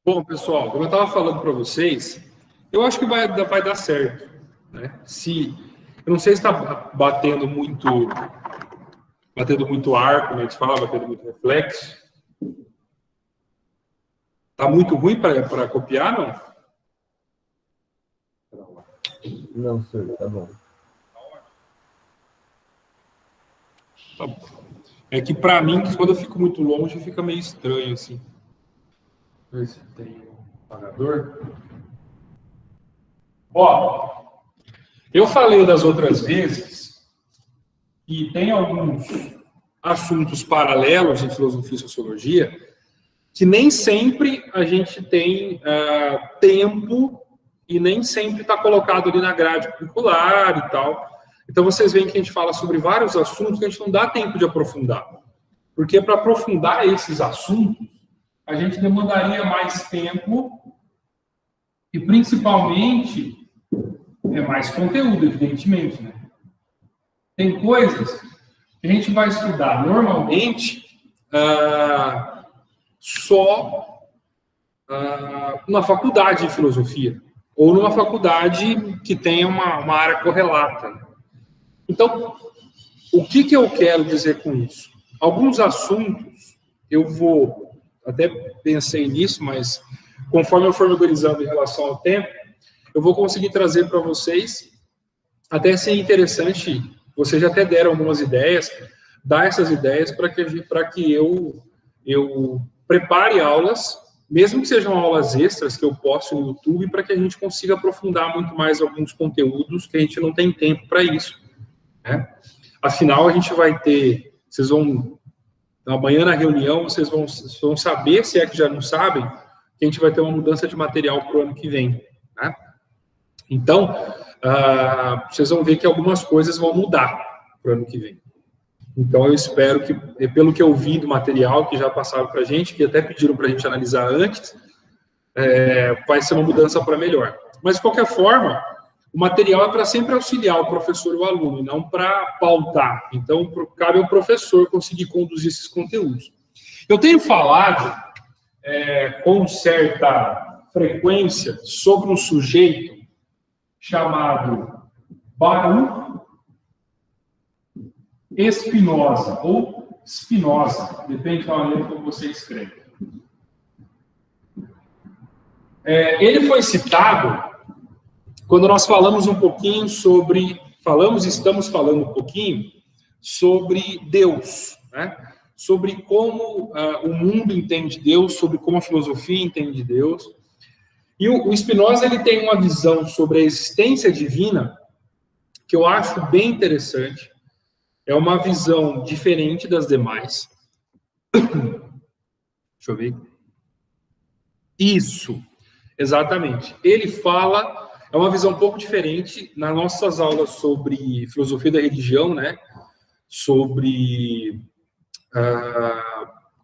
Bom, pessoal, como eu estava falando para vocês, eu acho que vai dar certo, né? Eu não sei se está batendo muito ar, como a gente fala, batendo muito reflexo. Tá muito ruim para copiar, não? Não, senhor, tá bom. Tá bom. É que para mim, quando eu fico muito longe, fica meio estranho, assim. Deixa eu ver se tem um apagador. Ó, eu falei das outras vezes que tem alguns assuntos paralelos em filosofia e sociologia que nem sempre a gente tem tempo e nem sempre está colocado ali na grade curricular e tal. Então, vocês veem que a gente fala sobre vários assuntos que a gente não dá tempo de aprofundar. Porque para aprofundar esses assuntos, a gente demandaria mais tempo e, principalmente, mais conteúdo, evidentemente, né? Tem coisas que a gente vai estudar normalmente só numa faculdade de filosofia ou numa faculdade que tenha uma área correlata. Então, o que eu quero dizer com isso? Alguns assuntos, até pensei nisso, mas conforme eu for me organizando em relação ao tempo, eu vou conseguir trazer para vocês, até ser interessante, vocês já até deram algumas ideias, dar essas ideias para que eu prepare aulas, mesmo que sejam aulas extras que eu posto no YouTube, para que a gente consiga aprofundar muito mais alguns conteúdos que a gente não tem tempo para isso, né? Afinal, a gente vai ter, vocês vão, amanhã na reunião, vocês vão saber, se é que já não sabem, que a gente vai ter uma mudança de material para o ano que vem, né? Então, vocês vão ver que algumas coisas vão mudar para o ano que vem. Então, eu espero que, pelo que eu vi do material que já passaram para a gente, que até pediram para a gente analisar antes, vai ser uma mudança para melhor. Mas, de qualquer forma, o material é para sempre auxiliar o professor e o aluno, e não para pautar. Então, cabe ao professor conseguir conduzir esses conteúdos. Eu tenho falado com certa frequência sobre um sujeito chamado Baruch Spinoza, ou Spinoza, depende da maneira como você escreve. Ele foi citado quando nós falamos um pouquinho estamos falando um pouquinho sobre Deus, né? Sobre como o mundo entende Deus, sobre como a filosofia entende Deus. E o Spinoza, ele tem uma visão sobre a existência divina que eu acho bem interessante. É uma visão diferente das demais. Deixa eu ver. Isso, exatamente. Ele fala, é uma visão um pouco diferente nas nossas aulas sobre filosofia da religião, né? Sobre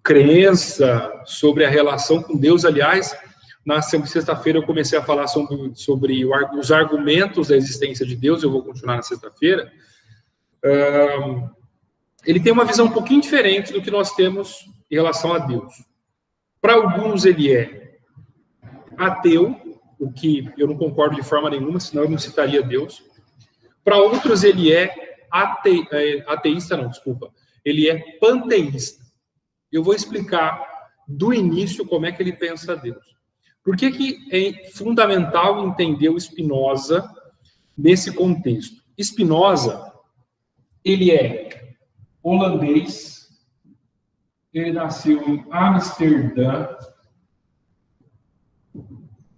crença, sobre a relação com Deus. Aliás, na sexta-feira eu comecei a falar sobre os argumentos da existência de Deus, eu vou continuar na sexta-feira. Ele tem uma visão um pouquinho diferente do que nós temos em relação a Deus. Para alguns ele é ateu, o que eu não concordo de forma nenhuma, senão eu não citaria Deus. Para outros ele é ele é panteísta. Eu vou explicar do início como é que ele pensa Deus. Por que é fundamental entender o Spinoza nesse contexto? Spinoza, ele é holandês, ele nasceu em Amsterdã.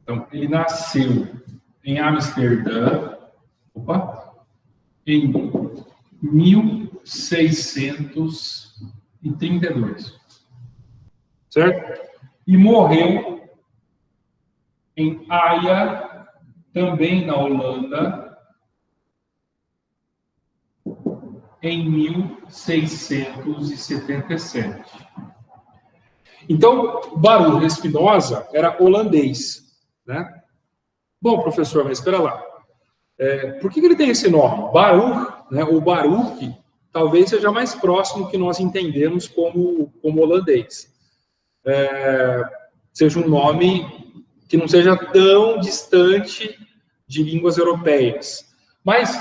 Então, ele nasceu em Amsterdã, em 1632, certo? E morreu em Haia, também na Holanda, em 1677. Então, Baruch Spinoza era holandês, né? Bom, professor, mas espera lá. Por que ele tem esse nome? Baruch, né? O Baruch talvez seja mais próximo que nós entendemos como holandês. seja um nome que não seja tão distante de línguas europeias. Mas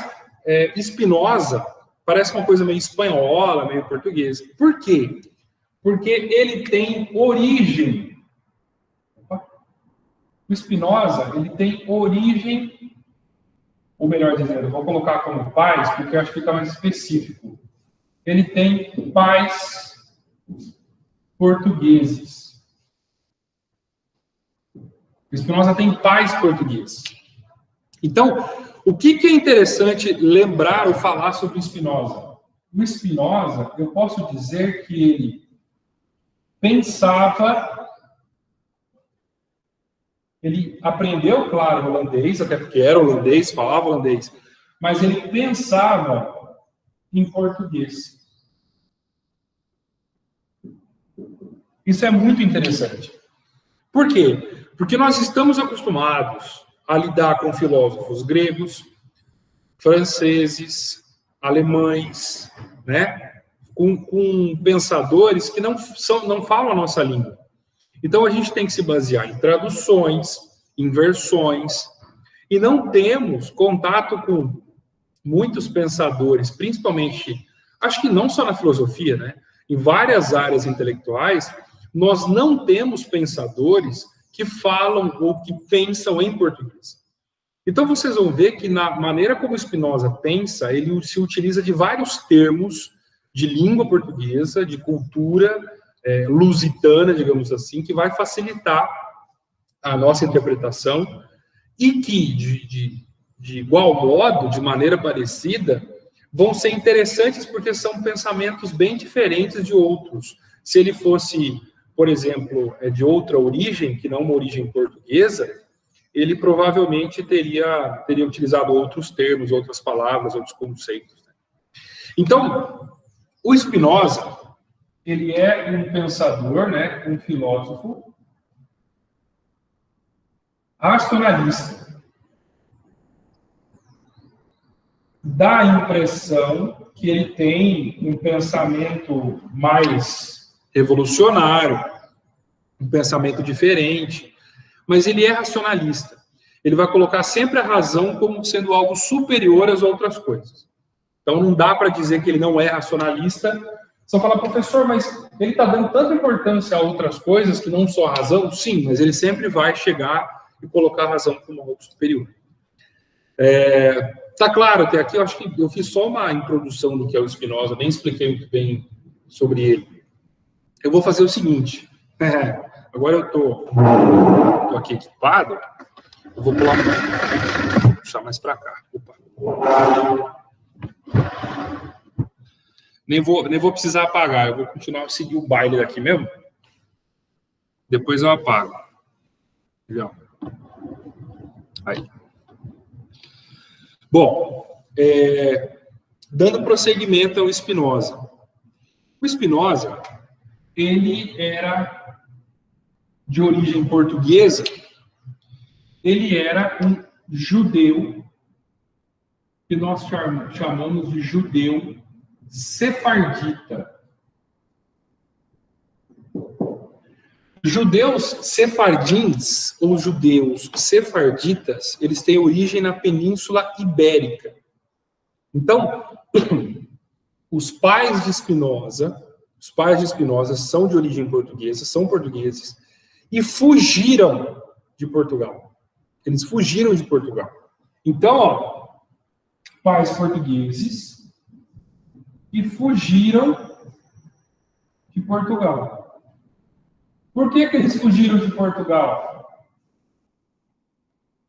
Spinoza parece uma coisa meio espanhola, meio portuguesa. Por quê? Porque ele tem origem. O Spinoza, ele tem origem, ou melhor dizendo, eu vou colocar como pais, porque eu acho que fica mais específico. Ele tem pais portugueses. O Spinoza tem pais portugueses. Então, o que é interessante lembrar ou falar sobre o Spinoza? O Spinoza, eu posso dizer que ele pensava, ele aprendeu, claro, holandês, até porque era holandês, falava holandês, mas ele pensava em português. Isso é muito interessante. Por quê? Porque nós estamos acostumados a lidar com filósofos gregos, franceses, alemães, né? Com pensadores que não falam a nossa língua. Então, a gente tem que se basear em traduções, em versões, e não temos contato com muitos pensadores, principalmente, acho que não só na filosofia, né? Em várias áreas intelectuais, nós não temos pensadores que falam ou que pensam em português. Então, vocês vão ver que na maneira como Spinoza pensa, ele se utiliza de vários termos de língua portuguesa, de cultura lusitana, digamos assim, que vai facilitar a nossa interpretação e que, de igual modo, de maneira parecida, vão ser interessantes porque são pensamentos bem diferentes de outros. Se ele fosse, por exemplo, de outra origem, que não uma origem portuguesa, ele provavelmente teria utilizado outros termos, outras palavras, outros conceitos. Então, o Spinoza, ele é um pensador, né, um filósofo racionalista. Dá a impressão que ele tem um pensamento mais revolucionário, um pensamento diferente, mas ele é racionalista. Ele vai colocar sempre a razão como sendo algo superior às outras coisas. Então, não dá para dizer que ele não é racionalista. Só falar, professor, mas ele está dando tanta importância a outras coisas que não só a razão? Sim, mas ele sempre vai chegar e colocar a razão como algo superior. Tá claro, até aqui eu acho que eu fiz só uma introdução do que é o Spinoza, nem expliquei muito bem sobre ele. Eu vou fazer o seguinte, agora eu tô aqui equipado, eu vou puxar mais para cá. Opa. Nem vou precisar apagar, eu vou continuar a seguir o baile daqui mesmo. Depois eu apago. Legal. Aí. Bom, dando prosseguimento ao Spinoza. O Spinoza, ele era de origem portuguesa, ele era um judeu, que nós chamamos de judeu sefardita. Judeus sefardins, ou judeus sefarditas, eles têm origem na Península Ibérica. Então, os pais de Spinoza são de origem portuguesa, são portugueses, e fugiram de Portugal. Eles fugiram de Portugal. Então, pais portugueses e fugiram de Portugal. Por que eles fugiram de Portugal?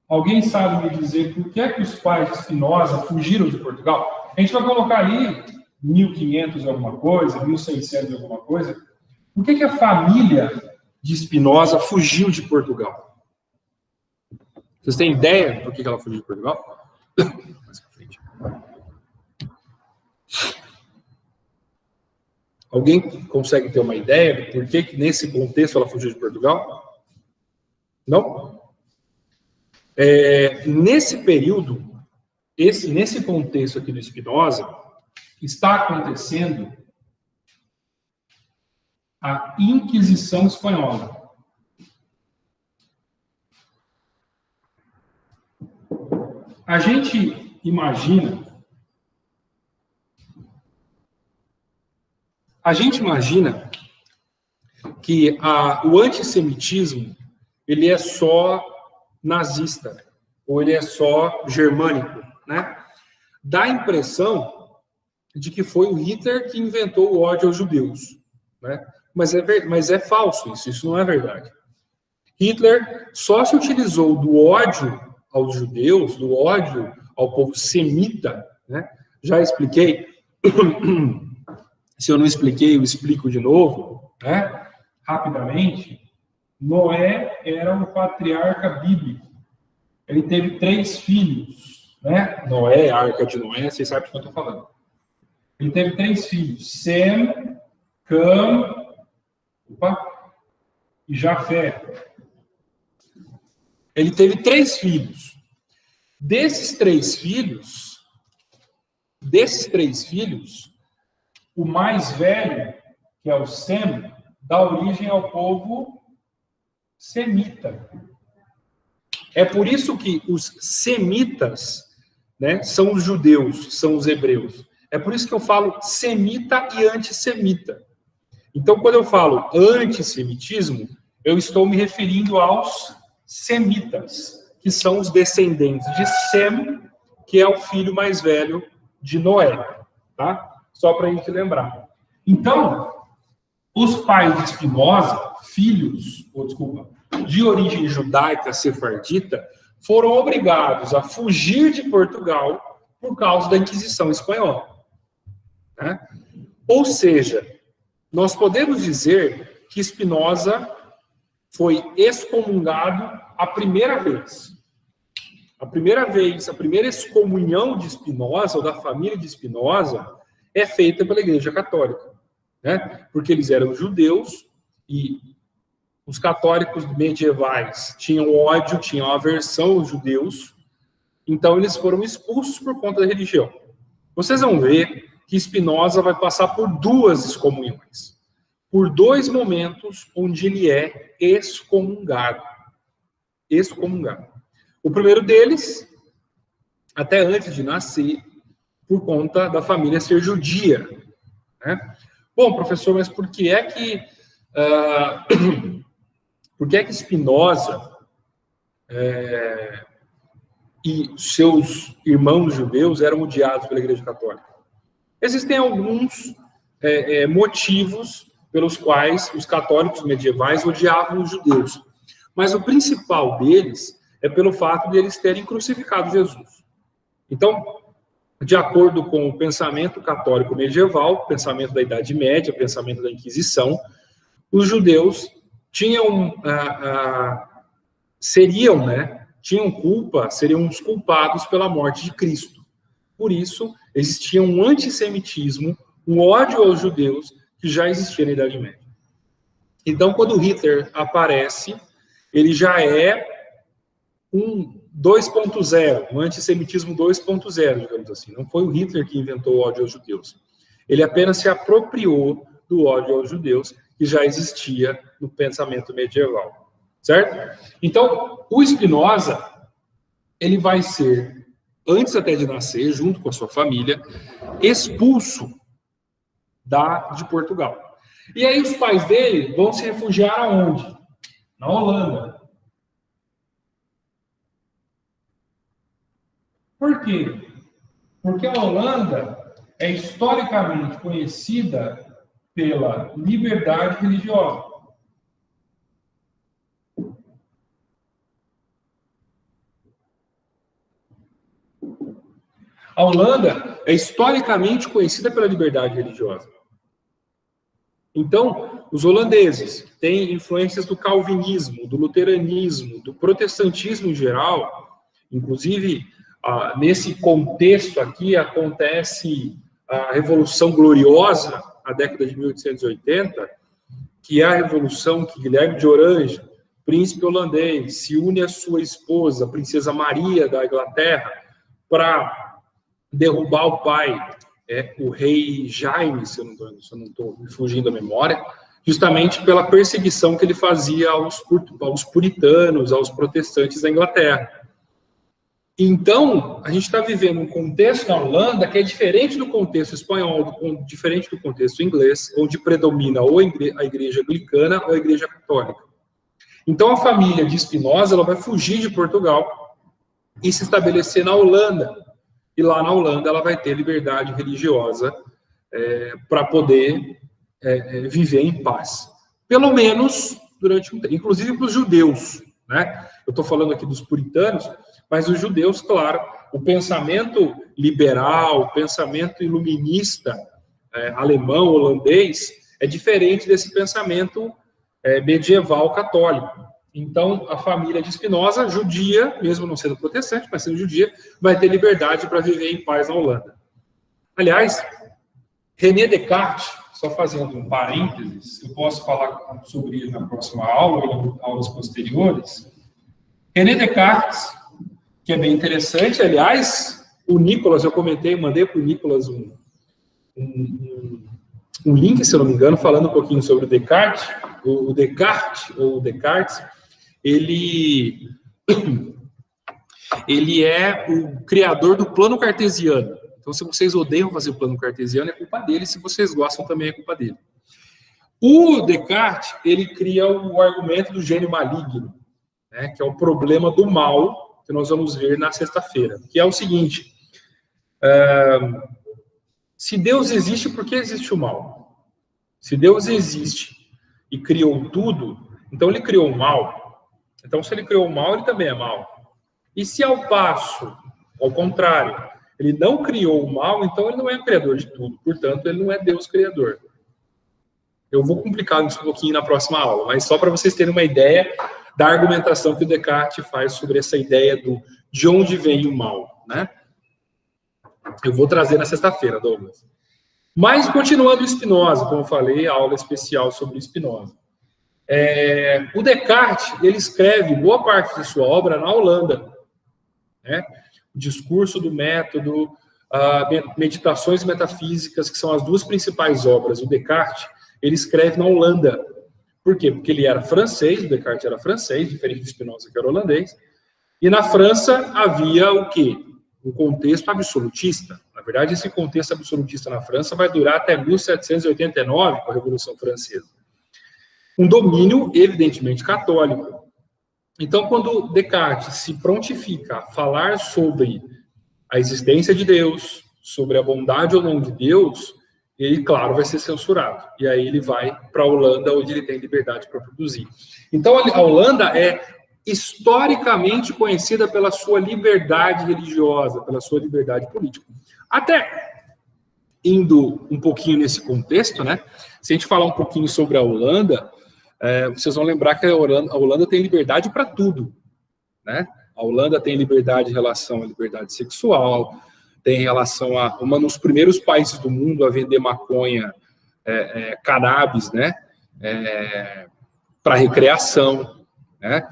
Alguém sabe me dizer por que os pais de Spinoza fugiram de Portugal? A gente vai colocar ali 1500 alguma coisa, 1600 alguma coisa. Por que a família de Spinoza fugiu de Portugal? Vocês têm ideia por que ela fugiu de Portugal? Mais pra frente. Alguém consegue ter uma ideia de por que nesse contexto ela fugiu de Portugal? Não? Nesse período, nesse contexto aqui do Spinoza, está acontecendo a Inquisição Espanhola. A gente imagina que o antissemitismo ele é só nazista, ou ele é só germânico, né? Dá a impressão de que foi o Hitler que inventou o ódio aos judeus, né? Mas é falso isso não é verdade. Hitler só se utilizou do ódio aos judeus, do ódio ao povo semita, né? Já expliquei. Se eu não expliquei, eu explico de novo, né? Rapidamente. Noé era um patriarca bíblico. Ele teve 3 filhos, né? Noé, a arca de Noé, vocês sabem do que eu estou falando. Ele teve 3 filhos: Sem, Cam e Jafé. Ele teve 3 filhos. Desses 3 filhos, o mais velho, que é o Sem, dá origem ao povo semita. É por isso que os semitas, né, são os judeus, são os hebreus. É por isso que eu falo semita e antissemita. Então, quando eu falo antissemitismo, eu estou me referindo aos semitas, que são os descendentes de Sem, que é o filho mais velho de Noé, tá? Só para a gente lembrar. Então, os pais de Spinoza, de origem judaica sefardita, foram obrigados a fugir de Portugal por causa da Inquisição espanhola, né? Ou seja, nós podemos dizer que Spinoza foi excomungado a primeira vez. A primeira excomunhão de Spinoza, ou da família de Spinoza, é feita pela Igreja Católica, né? Porque eles eram judeus e os católicos medievais tinham ódio, tinham aversão aos judeus, então eles foram expulsos por conta da religião. Vocês vão ver que Spinoza vai passar por 2 excomunhões, por 2 momentos onde ele é excomungado. O primeiro deles, até antes de nascer, por conta da família ser judia, né? Bom, professor, mas por que é que Spinoza e seus irmãos judeus eram odiados pela Igreja Católica? Existem alguns motivos pelos quais os católicos medievais odiavam os judeus, mas o principal deles é pelo fato de eles terem crucificado Jesus. Então, de acordo com o pensamento católico medieval, pensamento da Idade Média, pensamento da Inquisição, os judeus tinham culpa, seriam os culpados pela morte de Cristo. Por isso, existia um antissemitismo, um ódio aos judeus que já existia na Idade Média. Então, quando Hitler aparece, ele já é um 2.0, um antissemitismo 2.0, digamos assim. Não foi o Hitler que inventou o ódio aos judeus. Ele apenas se apropriou do ódio aos judeus que já existia no pensamento medieval, certo? Então, o Spinoza, ele vai ser, antes até de nascer, junto com a sua família, expulso de Portugal. E aí os pais dele vão se refugiar aonde? Na Holanda. Por quê? Porque a Holanda é historicamente conhecida pela liberdade religiosa. A Holanda é historicamente conhecida pela liberdade religiosa. Então, os holandeses têm influências do calvinismo, do luteranismo, do protestantismo em geral. Inclusive, nesse contexto aqui, acontece a Revolução Gloriosa, a década de 1880, que é a revolução que Guilherme de Orange, príncipe holandês, se une à sua esposa, a princesa Maria da Inglaterra, para derrubar o pai, o rei Jaime, se eu não estou me fugindo da memória, justamente pela perseguição que ele fazia aos puritanos, aos protestantes da Inglaterra. Então, a gente está vivendo um contexto na Holanda que é diferente do contexto espanhol, diferente do contexto inglês, onde predomina ou a igreja anglicana ou a igreja católica. Então, a família de Spinoza ela vai fugir de Portugal e se estabelecer na Holanda. E lá na Holanda ela vai ter liberdade religiosa para poder viver em paz. Pelo menos durante um tempo, inclusive para os judeus, né? Eu estou falando aqui dos puritanos, mas os judeus, claro, o pensamento liberal, o pensamento iluminista alemão, holandês, é diferente desse pensamento medieval católico. Então, a família de Spinoza, judia, mesmo não sendo protestante, mas sendo judia, vai ter liberdade para viver em paz na Holanda. Aliás, René Descartes, só fazendo um parênteses, eu posso falar sobre ele na próxima aula, ou em aulas posteriores. René Descartes, que é bem interessante, aliás, o Nicolas, eu comentei, mandei para o Nicolas um link, se eu não me engano, falando um pouquinho sobre o Descartes. O Descartes, ele é o criador do plano cartesiano. Então, se vocês odeiam fazer o plano cartesiano, é culpa dele. Se vocês gostam, também é culpa dele. O Descartes, ele cria o argumento do gênio maligno, né, que é o problema do mal, que nós vamos ver na sexta-feira, que é o seguinte: se Deus existe, por que existe o mal? Se Deus existe e criou tudo, então ele criou o mal. Então, se ele criou o mal, ele também é mal. E se ao contrário, ele não criou o mal, então ele não é criador de tudo. Portanto, ele não é Deus criador. Eu vou complicar isso um pouquinho na próxima aula, mas só para vocês terem uma ideia da argumentação que o Descartes faz sobre essa ideia de onde vem o mal, né? Eu vou trazer na sexta-feira, Douglas. Mas, continuando o Spinoza, como eu falei, a aula especial sobre o Spinoza. O Descartes, ele escreve boa parte de sua obra na Holanda, né? O Discurso do Método, Meditações Metafísicas, que são as duas principais obras. O Descartes, ele escreve na Holanda. Por quê? Porque ele era francês, o Descartes era francês, diferente do Spinoza, que era holandês. E na França havia o quê? Um contexto absolutista. Na verdade, esse contexto absolutista na França vai durar até 1789, com a Revolução Francesa. Um domínio, evidentemente, católico. Então, quando Descartes se prontifica a falar sobre a existência de Deus, sobre a bondade ou não de Deus, ele, claro, vai ser censurado. E aí ele vai para a Holanda, onde ele tem liberdade para produzir. Então, a Holanda é historicamente conhecida pela sua liberdade religiosa, pela sua liberdade política. Até indo um pouquinho nesse contexto, né? Se a gente falar um pouquinho sobre a Holanda, vocês vão lembrar que a Holanda tem liberdade para tudo, né? A Holanda tem liberdade em relação à liberdade sexual, tem relação a um dos primeiros países do mundo a vender maconha, cannabis, né? Para recreação, né?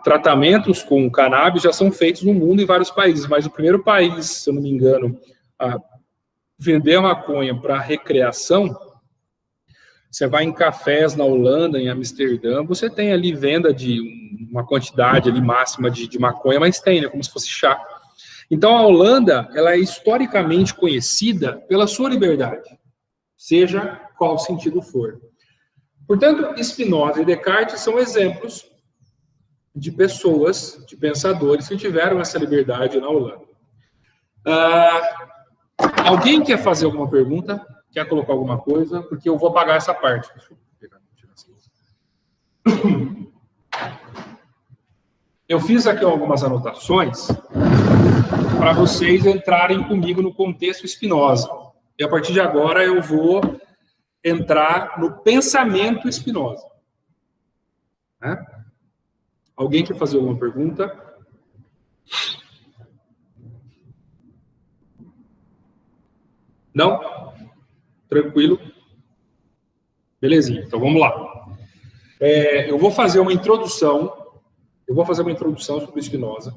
Tratamentos com cannabis já são feitos no mundo em vários países, mas o primeiro país, se eu não me engano, a vender a maconha para recreação, você vai em cafés na Holanda, em Amsterdã, você tem ali venda de uma quantidade ali máxima de maconha, mas tem, né, como se fosse chá. Então a Holanda, ela é historicamente conhecida pela sua liberdade, seja qual sentido for. Portanto, Spinoza e Descartes são exemplos de pessoas, de pensadores que tiveram essa liberdade na Holanda. Alguém quer fazer alguma pergunta? Quer colocar alguma coisa? Porque eu vou apagar essa parte. Deixa eu pegar, tirar essa luz. Eu fiz aqui algumas anotações para vocês entrarem comigo no contexto Spinoza. E a partir de agora eu vou entrar no pensamento Spinoza. Né? Alguém quer fazer alguma pergunta? Não? Tranquilo? Belezinha, então vamos lá. Eu vou fazer uma introdução. Sobre Spinoza.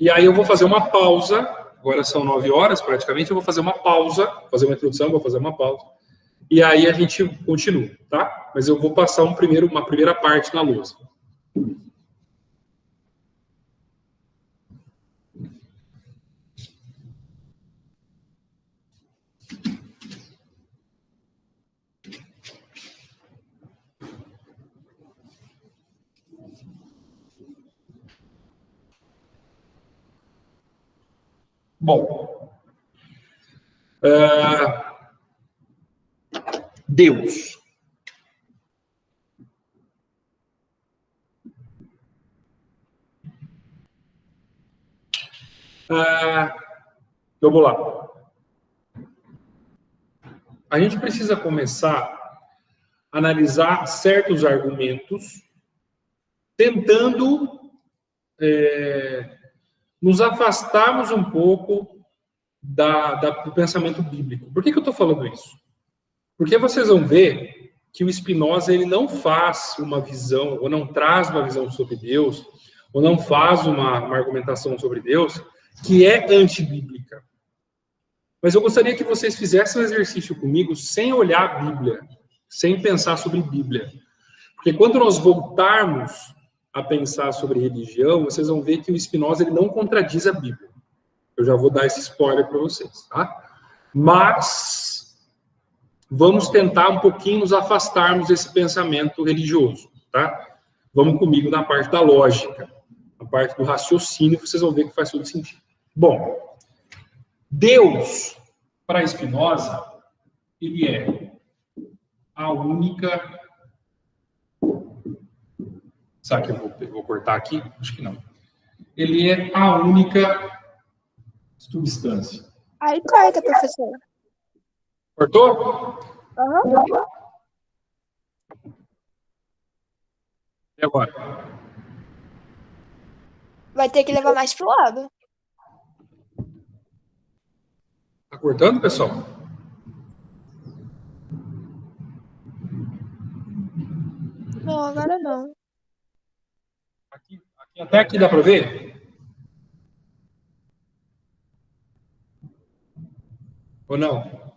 E aí eu vou fazer uma pausa. Agora são 9 horas, praticamente. Eu vou fazer uma pausa, fazer uma introdução, vou fazer uma pausa. E aí a gente continua, tá? Mas eu vou passar uma primeira parte na lousa. Bom, Deus. Vamos lá. A gente precisa começar a analisar certos argumentos, tentando nos afastarmos um pouco do pensamento bíblico. Por que eu estou falando isso? Porque vocês vão ver que o Spinoza ele não faz uma visão, ou não traz uma visão sobre Deus, ou não faz uma argumentação sobre Deus que é antibíblica. Mas eu gostaria que vocês fizessem um exercício comigo sem olhar a Bíblia, sem pensar sobre Bíblia. Porque quando nós voltarmos a pensar sobre religião, vocês vão ver que o Spinoza ele não contradiz a Bíblia. Eu já vou dar esse spoiler para vocês, tá? Mas vamos tentar um pouquinho nos afastarmos desse pensamento religioso, tá? Vamos comigo na parte da lógica, na parte do raciocínio, vocês vão ver que faz todo sentido. Bom, Deus, para Spinoza, ele é a única... Sabe que eu vou cortar aqui? Acho que não. Ele é a única substância. Aí corta, professor. Cortou? Uhum. E agora? Vai ter que levar mais pro lado. Tá cortando, pessoal? Não, agora não. Até aqui dá para ver? Ou não?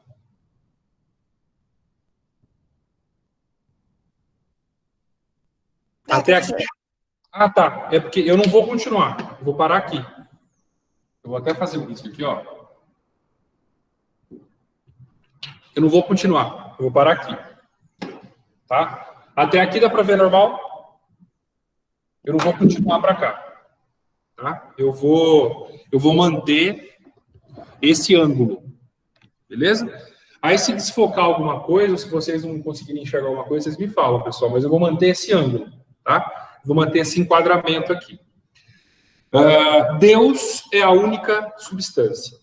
Até aqui. Ah, tá. É porque eu não vou continuar. Eu vou parar aqui. Eu vou até fazer isso aqui, ó. Eu não vou continuar. Eu vou parar aqui. Tá? Até aqui dá para ver normal? Eu não vou continuar para cá. Tá? Eu vou manter esse ângulo. Beleza? Aí, se desfocar alguma coisa, se vocês não conseguirem enxergar alguma coisa, vocês me falam, pessoal. Mas eu vou manter esse ângulo. Tá? Vou manter esse enquadramento aqui. Deus é a única substância.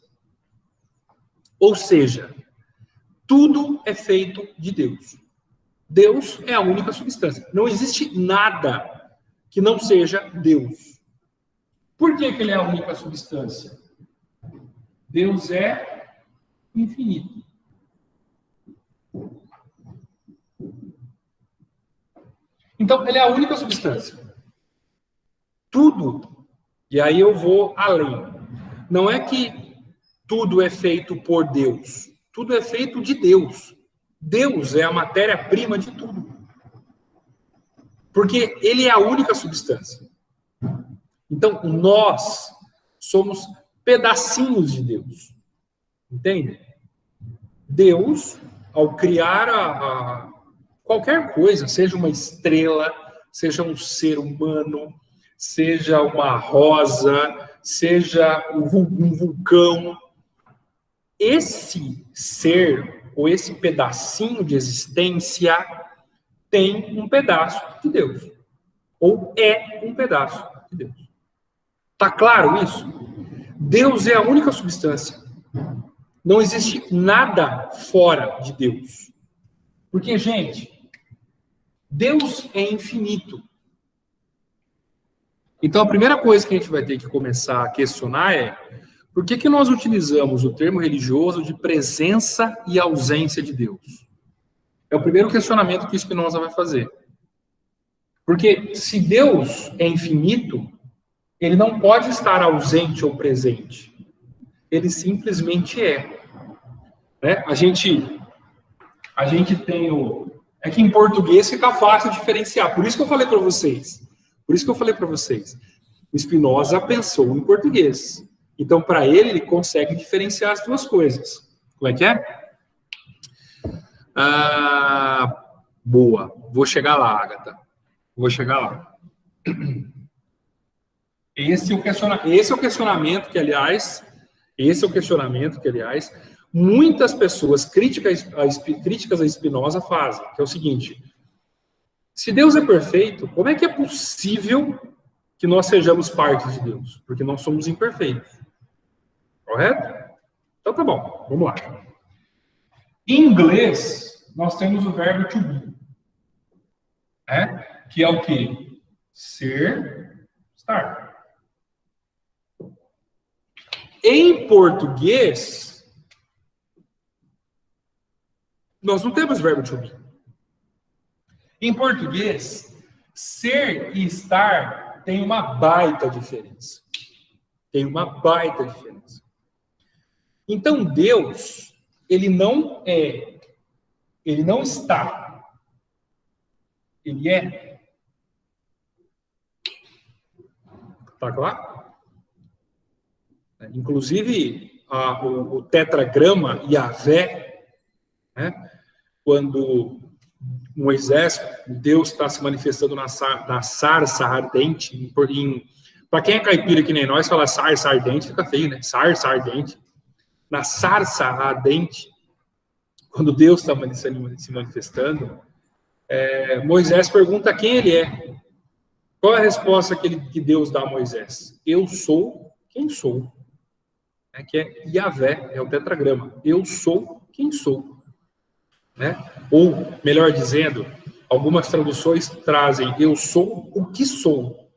Ou seja, tudo é feito de Deus. Deus é a única substância. Não existe nada que não seja Deus. Por que ele é a única substância? Deus é infinito. Então, ele é a única substância. Tudo, e aí eu vou além. Não é que tudo é feito por Deus. Tudo é feito de Deus. Deus é a matéria-prima de tudo. Porque ele é a única substância. Então, nós somos pedacinhos de Deus. Entende? Deus, ao criar qualquer coisa, seja uma estrela, seja um ser humano, seja uma rosa, seja um vulcão, esse ser, ou esse pedacinho de existência, tem um pedaço de Deus. Ou é um pedaço de Deus. Tá claro isso? Deus é a única substância. Não existe nada fora de Deus. Porque, gente, Deus é infinito. Então, a primeira coisa que a gente vai ter que começar a questionar é por que nós utilizamos o termo religioso de presença e ausência de Deus? É o primeiro questionamento que Spinoza vai fazer. Porque se Deus é infinito, ele não pode estar ausente ou presente. Ele simplesmente é. Né? A gente tem o... É que em português fica fácil diferenciar. Por isso que eu falei para vocês. O Spinoza pensou em português. Então, para ele consegue diferenciar as duas coisas. Como é que é? Boa. Vou chegar lá, Agatha. Vou chegar lá. Esse é o questionamento que, aliás, Esse é o questionamento que, aliás, muitas pessoas críticas a Spinoza fazem, que é o seguinte: se Deus é perfeito, como é que é possível que nós sejamos parte de Deus? Porque nós somos imperfeitos. Correto? Então tá bom, vamos lá. Em inglês, nós temos o verbo to be, né? Que é o quê? Ser, estar. Em português, nós não temos verbo to be. Em português, ser e estar tem uma baita diferença. Tem uma baita diferença. Então, Deus, ele não está. Ele é. Tá claro? Inclusive, o tetragrama Yahvé, né? Quando Moisés, Deus está se manifestando na sarça ardente. Para quem é caipira que nem nós, falar sarça ardente fica feio, né? Sarça ardente. Na sarça ardente, quando Deus está se manifestando, Moisés pergunta quem ele é. Qual é a resposta que Deus dá a Moisés? Eu sou quem sou. Que é Yahvé, é o tetragrama. Eu sou quem sou. Né? Ou, melhor dizendo, algumas traduções trazem eu sou o que sou.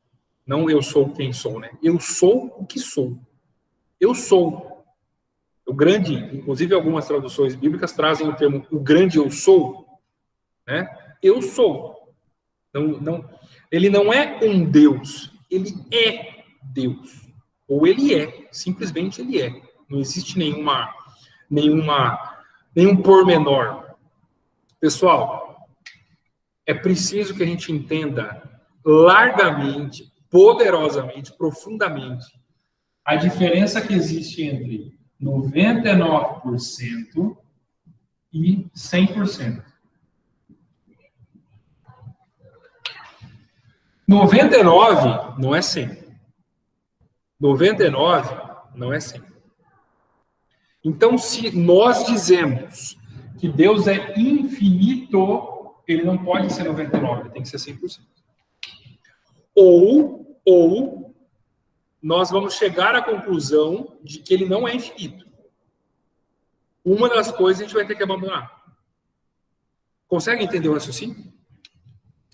Não eu sou quem sou, né? Eu sou o que sou. Eu sou. O grande, inclusive algumas traduções bíblicas trazem o termo o grande eu sou. Né? Eu sou. Ele não é um Deus, ele é Deus. Ou ele é, simplesmente ele é. Não existe nenhum pormenor. Pessoal, é preciso que a gente entenda largamente, poderosamente, profundamente, a diferença que existe entre 99% e 100%. 99 não é 100. 99 não é 100. Então, se nós dizemos que Deus é infinito, ele não pode ser 99, ele tem que ser 100%. Ou nós vamos chegar à conclusão de que ele não é infinito. Uma das coisas a gente vai ter que abandonar. Consegue entender o raciocínio?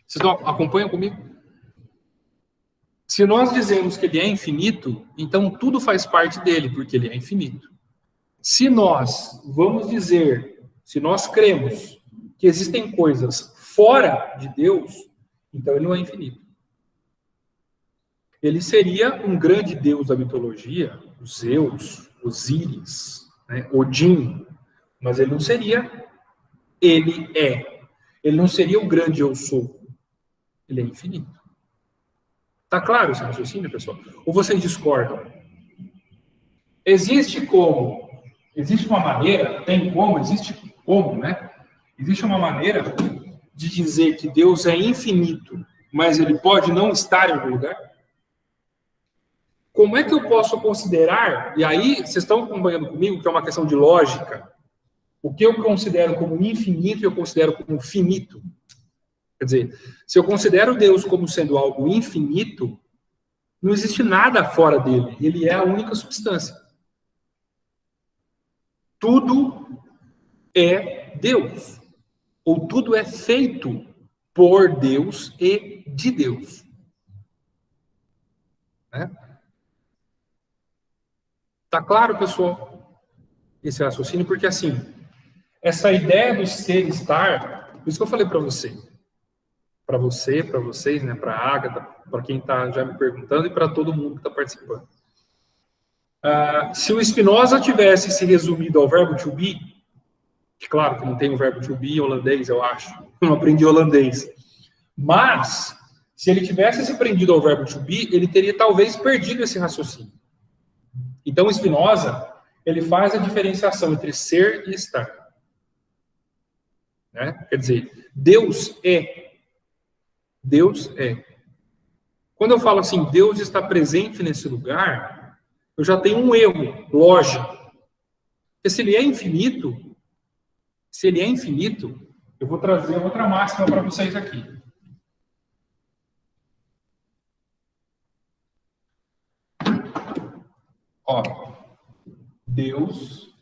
Vocês acompanham comigo? Se nós dizemos que ele é infinito, então tudo faz parte dele, porque ele é infinito. Se nós vamos dizer, se nós cremos que existem coisas fora de Deus, então ele não é infinito. Ele seria um grande deus da mitologia, os Zeus, Osíris, né, Odin, mas ele não seria, ele é. Ele não seria o grande eu sou. Ele é infinito. Tá claro esse raciocínio, pessoal? Ou vocês discordam? Existe uma maneira, né? Existe uma maneira de dizer que Deus é infinito, mas ele pode não estar em algum lugar? Como é que eu posso considerar, e aí vocês estão acompanhando comigo, que é uma questão de lógica, o que eu considero como infinito, eu considero como finito. Quer dizer, se eu considero Deus como sendo algo infinito, não existe nada fora dele. Ele é a única substância. Tudo é Deus. Ou tudo é feito por Deus e de Deus. Né? Tá claro, pessoal? Esse raciocínio, porque assim, essa ideia do ser e estar, por isso que eu falei para você. Para vocês, né, para a Ágata, para quem está já me perguntando e para todo mundo que está participando. Se o Spinoza tivesse se resumido ao verbo to be, que claro que não tem o verbo to be em holandês, eu acho, não aprendi holandês, mas se ele tivesse se prendido ao verbo to be, ele teria talvez perdido esse raciocínio. Então o Spinoza, ele faz a diferenciação entre ser e estar. Né? Quer dizer, Deus é. Deus é. Quando eu falo assim, Deus está presente nesse lugar, eu já tenho um erro lógico. Porque se ele é infinito, eu vou trazer outra máxima para vocês aqui. Ó, Deus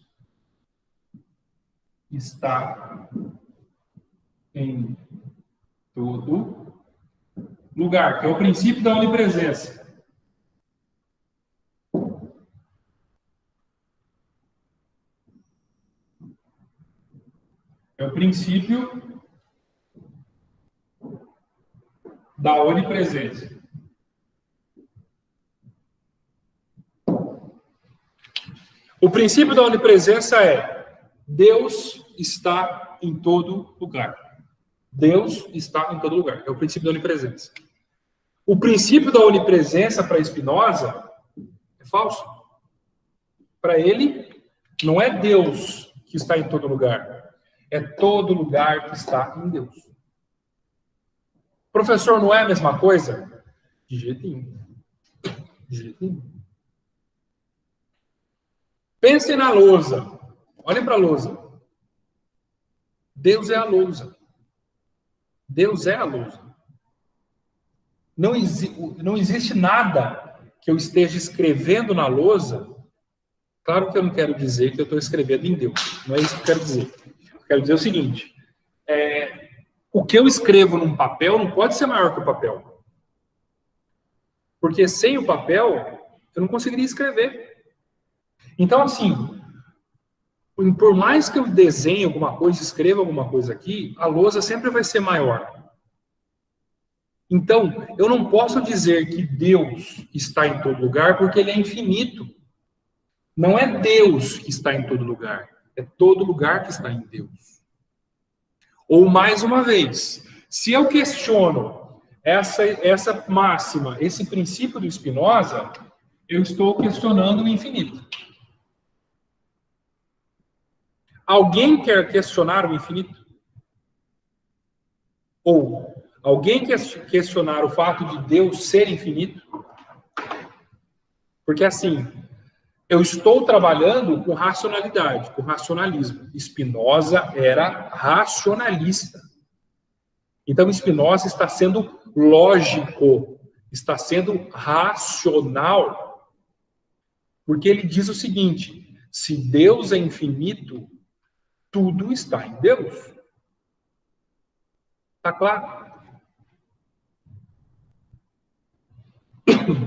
está em todo lugar, que é o princípio da onipresença. É o princípio da onipresença. O princípio da onipresença é: Deus está em todo lugar. Deus está em todo lugar. É o princípio da onipresença. O princípio da onipresença para Spinoza é falso. Para ele, não é Deus que está em todo lugar. É todo lugar que está em Deus. Professor, não é a mesma coisa? De jeito nenhum. De jeito nenhum. Pensem na lousa. Olhem para a lousa. Deus é a lousa. Deus é a lousa. Não existe nada que eu esteja escrevendo na lousa. Claro que eu não quero dizer que eu estou escrevendo em Deus. Não é isso que eu quero dizer. Eu quero dizer o seguinte. O que eu escrevo num papel não pode ser maior que o papel. Porque sem o papel, eu não conseguiria escrever. Então, assim, por mais que eu desenhe alguma coisa, escreva alguma coisa aqui, a lousa sempre vai ser maior. Então, eu não posso dizer que Deus está em todo lugar, porque ele é infinito. Não é Deus que está em todo lugar, é todo lugar que está em Deus. Ou, mais uma vez, se eu questiono essa máxima, esse princípio do Spinoza, eu estou questionando o infinito. Alguém quer questionar o infinito? Ou alguém quer questionar o fato de Deus ser infinito? Porque assim, eu estou trabalhando com racionalidade, com racionalismo. Spinoza era racionalista. Então Spinoza está sendo lógico, está sendo racional. Porque ele diz o seguinte: se Deus é infinito, tudo está em Deus. Tá claro?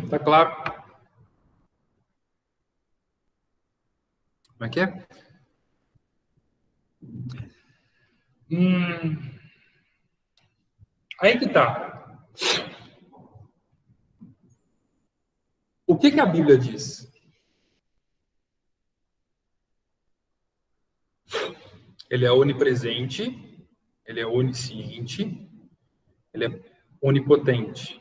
Tá claro? Como é que é? Aí que tá. O que a Bíblia diz? Ele é onipresente, ele é onisciente, ele é onipotente.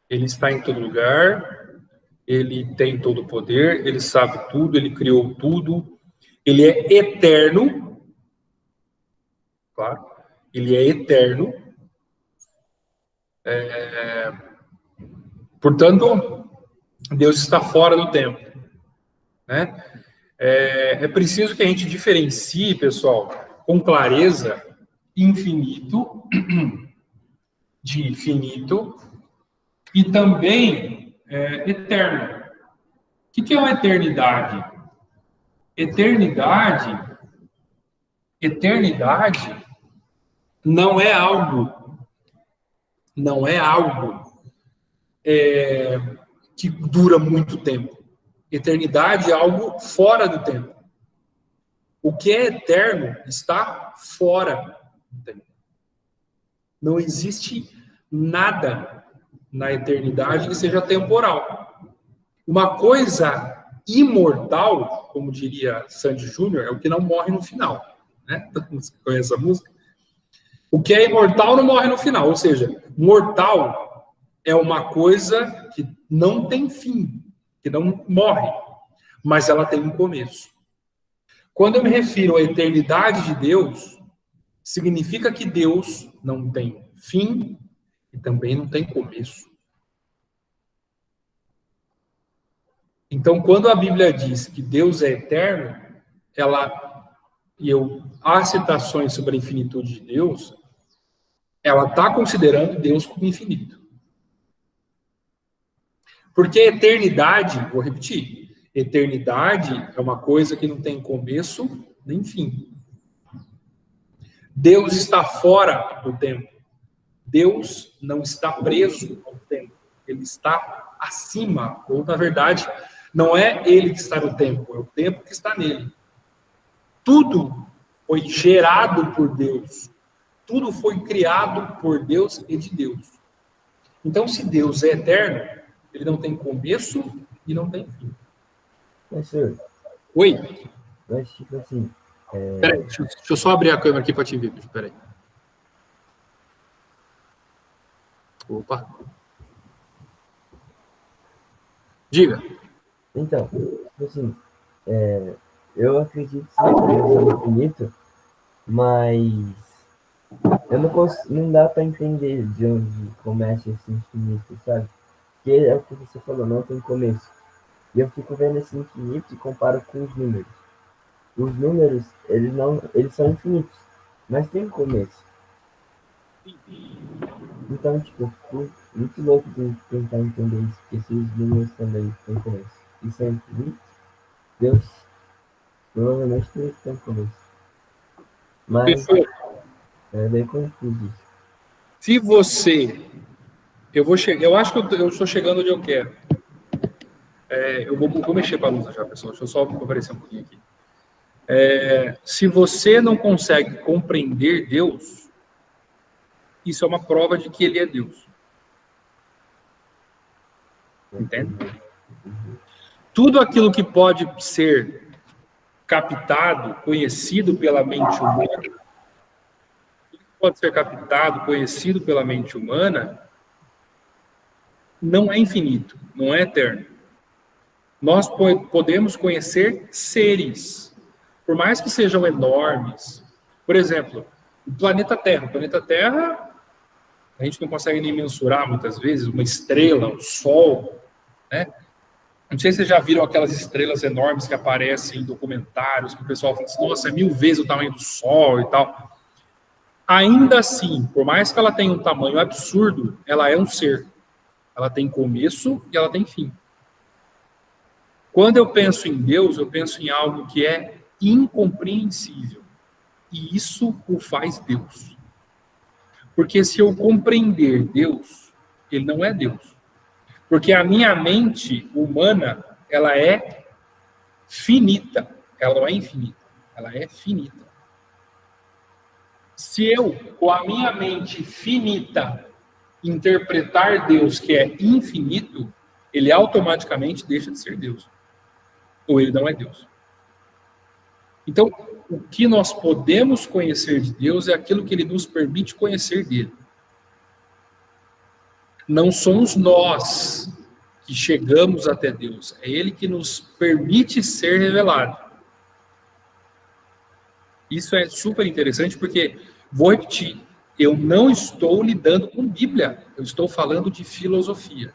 Ele está em todo lugar, ele tem todo o poder, ele sabe tudo, ele criou tudo, ele é eterno, claro, ele é eterno. Portanto, Deus está fora do tempo, né? É preciso que a gente diferencie, pessoal, com clareza, infinito de finito e também eterno. O que é uma eternidade? Eternidade não é algo que dura muito tempo. Eternidade é algo fora do tempo. O que é eterno está fora do tempo. Não existe nada na eternidade que seja temporal. Uma coisa imortal, como diria Sandy Júnior, é o que não morre no final. Né? Você conhece a música? O que é imortal não morre no final. Ou seja, mortal é uma coisa que não tem fim, que não morre, mas ela tem um começo. Quando eu me refiro à eternidade de Deus, significa que Deus não tem fim e também não tem começo. Então, quando a Bíblia diz que Deus é eterno, há citações sobre a infinitude de Deus, ela está considerando Deus como infinito. Porque eternidade, vou repetir, eternidade é uma coisa que não tem começo nem fim. Deus está fora do tempo. Deus não está preso ao tempo. Ele está acima, ou na verdade, não é ele que está no tempo, é o tempo que está nele. Tudo foi gerado por Deus. Tudo foi criado por Deus e de Deus. Então, se Deus é eterno, ele não tem começo e não tem fim. Mas, senhor, Oi? mas tipo assim, Peraí, deixa eu só abrir a câmera aqui para te ver. Peraí. Opa. Diga. então, tipo assim, eu acredito sim que Deus é infinito, mas eu não dá para entender de onde começa esse infinito, sabe? Porque é o que você falou, não tem começo. E eu fico vendo esse infinito e comparo com os números. Os números, eles são infinitos, mas tem começo. Então, tipo, eu fico muito louco de tentar entender isso, porque se os números também têm começo e são infinitos, Deus provavelmente tem começo. Mas é bem confuso isso. Se você... Eu acho que eu estou chegando onde eu quero. Eu vou mexer para a luz já, pessoal. Deixa eu só aparecer um pouquinho aqui. Se você não consegue compreender Deus, isso é uma prova de que ele é Deus. Entende? Tudo aquilo que pode ser captado, conhecido pela mente humana, não é infinito, não é eterno. Nós podemos conhecer seres, por mais que sejam enormes. Por exemplo, o planeta Terra. O planeta Terra, a gente não consegue nem mensurar muitas vezes, uma estrela, um sol, né? Não sei se vocês já viram aquelas estrelas enormes que aparecem em documentários, que o pessoal fala assim, nossa, é 1000 vezes o tamanho do Sol e tal. Ainda assim, por mais que ela tenha um tamanho absurdo, ela é um ser. Ela tem começo e ela tem fim. Quando eu penso em Deus, eu penso em algo que é incompreensível. E isso o faz Deus. Porque se eu compreender Deus, ele não é Deus. Porque a minha mente humana, ela é finita. Ela não é infinita. Ela é finita. Se eu, com a minha mente finita, interpretar Deus que é infinito, ele automaticamente deixa de ser Deus. Ou ele não é Deus. Então, o que nós podemos conhecer de Deus é aquilo que ele nos permite conhecer dele. Não somos nós que chegamos até Deus, é ele que nos permite ser revelado. Isso é super interessante porque, vou repetir, eu não estou lidando com Bíblia, eu estou falando de filosofia.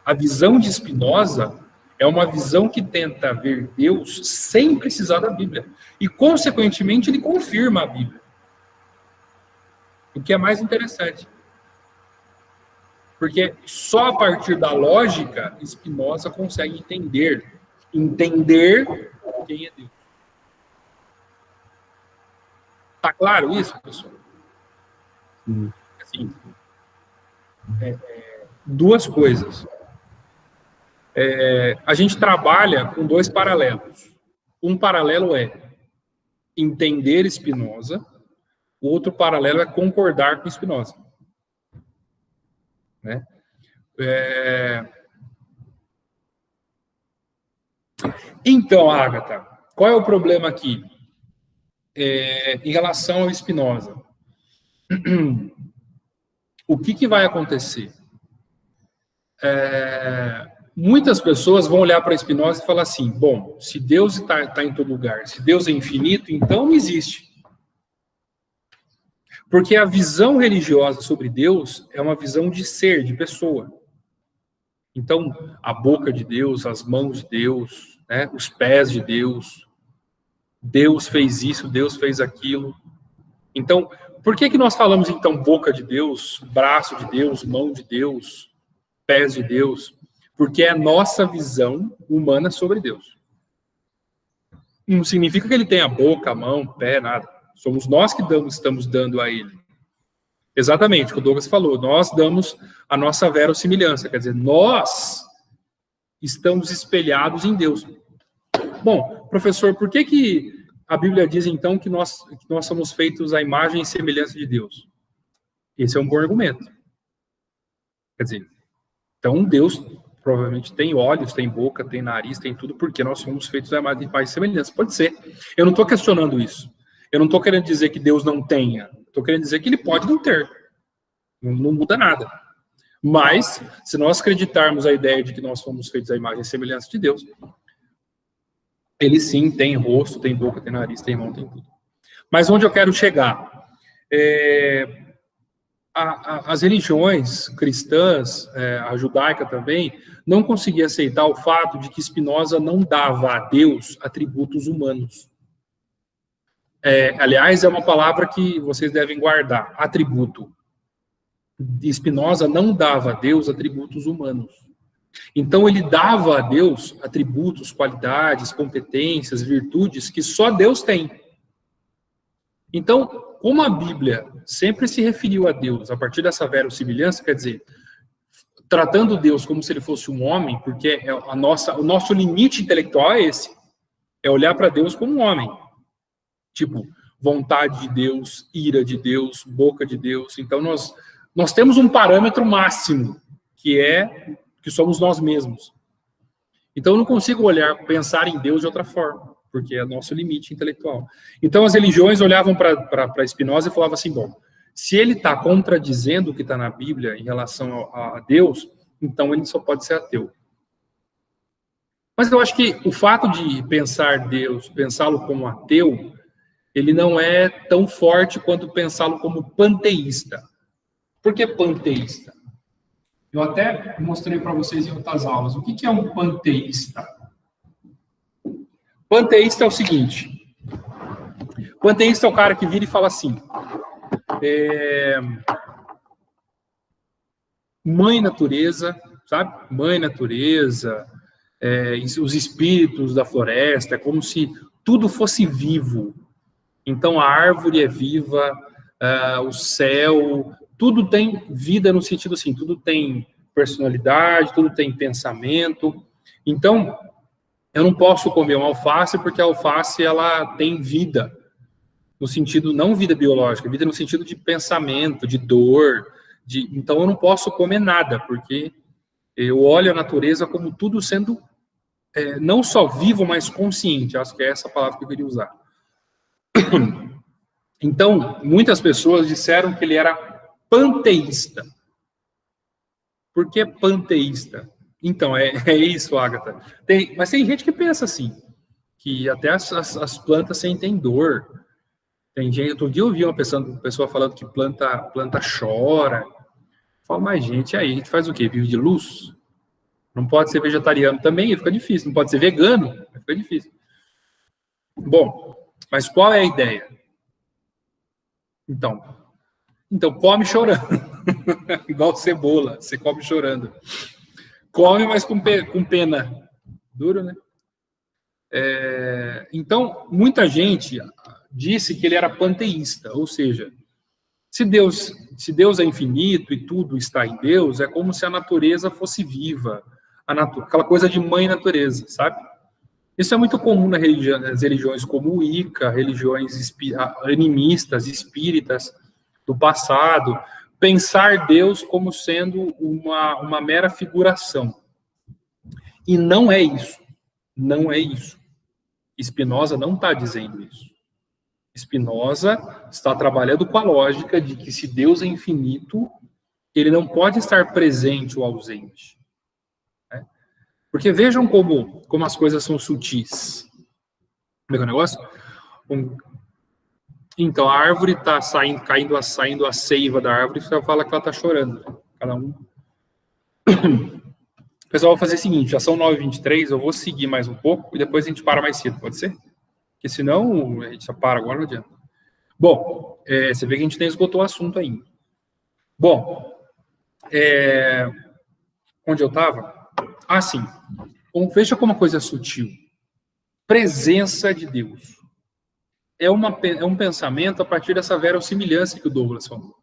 A visão de Spinoza é uma visão que tenta ver Deus sem precisar da Bíblia. E, consequentemente, ele confirma a Bíblia. O que é mais interessante. Porque só a partir da lógica, Spinoza consegue entender quem é Deus. Tá claro isso, pessoal? Assim, duas coisas. A gente trabalha com dois paralelos. Um paralelo é entender Spinoza, o outro paralelo é concordar com Spinoza. Né? Então, Agatha, qual é o problema aqui? Em relação ao Spinoza. O que vai acontecer? Muitas pessoas vão olhar para Spinoza e falar assim, bom, se Deus está em todo lugar, se Deus é infinito, então não existe. Porque a visão religiosa sobre Deus é uma visão de ser, de pessoa. Então, a boca de Deus, as mãos de Deus, né, os pés de Deus, Deus fez isso, Deus fez aquilo. Então, por que nós falamos, então, boca de Deus, braço de Deus, mão de Deus, pés de Deus? Porque é a nossa visão humana sobre Deus. Não significa que ele tenha boca, mão, pé, nada. Somos nós que estamos dando a ele. Exatamente, o que o Douglas falou. Nós damos a nossa verossimilhança. Quer dizer, nós estamos espelhados em Deus. Bom, professor, por que a Bíblia diz, então, que nós somos feitos à imagem e semelhança de Deus? Esse é um bom argumento. Quer dizer, então Deus provavelmente tem olhos, tem boca, tem nariz, tem tudo, porque nós somos feitos à imagem e semelhança. Pode ser. Eu não estou questionando isso. Eu não estou querendo dizer que Deus não tenha. Estou querendo dizer que ele pode não ter. Não muda nada. Mas, se nós acreditarmos a ideia de que nós fomos feitos à imagem e semelhança de Deus, ele sim tem rosto, tem boca, tem nariz, tem mão, tem tudo. Mas onde eu quero chegar? As religiões cristãs, a judaica também, não conseguia aceitar o fato de que Spinoza não dava a Deus atributos humanos. Aliás, é uma palavra que vocês devem guardar, atributo. Spinoza não dava a Deus atributos humanos. Então, ele dava a Deus atributos, qualidades, competências, virtudes que só Deus tem. Então, como a Bíblia sempre se referiu a Deus a partir dessa verossimilhança, quer dizer, tratando Deus como se ele fosse um homem, porque o nosso limite intelectual é esse, é olhar para Deus como um homem. Tipo, vontade de Deus, ira de Deus, boca de Deus. Então, nós temos um parâmetro máximo, que somos nós mesmos. Então, eu não consigo pensar em Deus de outra forma, porque é nosso limite intelectual. Então, as religiões olhavam para Spinoza e falavam assim, bom, se ele está contradizendo o que está na Bíblia em relação a Deus, então ele só pode ser ateu. Mas eu acho que o fato de pensar Deus, pensá-lo como ateu, ele não é tão forte quanto pensá-lo como panteísta. Por que panteísta? Eu até mostrei para vocês em outras aulas. O que é um panteísta? Panteísta é o seguinte. Panteísta é o cara que vira e fala assim. Mãe natureza, sabe? Mãe natureza, os espíritos da floresta, é como se tudo fosse vivo. Então a árvore é viva, o céu, tudo tem vida no sentido assim, tudo tem personalidade, tudo tem pensamento. Então, eu não posso comer uma alface porque a alface ela tem vida, no sentido, não vida biológica, vida no sentido de pensamento, de dor, então eu não posso comer nada, porque eu olho a natureza como tudo sendo não só vivo, mas consciente. Acho que é essa palavra que eu queria usar. Então, muitas pessoas disseram que ele era panteísta. Por que panteísta? Então, é isso, Agatha. Mas tem gente que pensa assim, que até as plantas sentem dor. Tem gente, outro dia eu ouvi uma pessoa falando que planta chora. Fala, mas gente, aí a gente faz o quê? Vive de luz? Não pode ser vegetariano também, fica difícil. Não pode ser vegano, fica difícil. Bom, mas qual é a ideia? Então come chorando. Igual cebola, você come chorando. Come, mas com pena. Duro, né? Então, muita gente disse que ele era panteísta, ou seja, se Deus é infinito e tudo está em Deus, é como se a natureza fosse viva, aquela coisa de mãe natureza, sabe? Isso é muito comum nas religiões como o Wicca, religiões animistas, espíritas do passado, pensar Deus como sendo uma mera figuração. E não é isso. Não é isso. Spinoza não está dizendo isso. Spinoza está trabalhando com a lógica de que se Deus é infinito, ele não pode estar presente ou ausente. Né? Porque vejam como as coisas são sutis. Como é que é o negócio? Então, a árvore está saindo a seiva da árvore, você fala que ela está chorando. Cada um. Pessoal, vou fazer o seguinte, já são 9h23, eu vou seguir mais um pouco e depois a gente para mais cedo, pode ser? Porque senão a gente já para agora, não adianta. Bom, você vê que a gente nem esgotou o assunto ainda. Bom, onde eu estava? Ah, sim. Então, veja como a coisa é sutil. Presença de Deus. É um pensamento a partir dessa verossimilhança que o Douglas falou.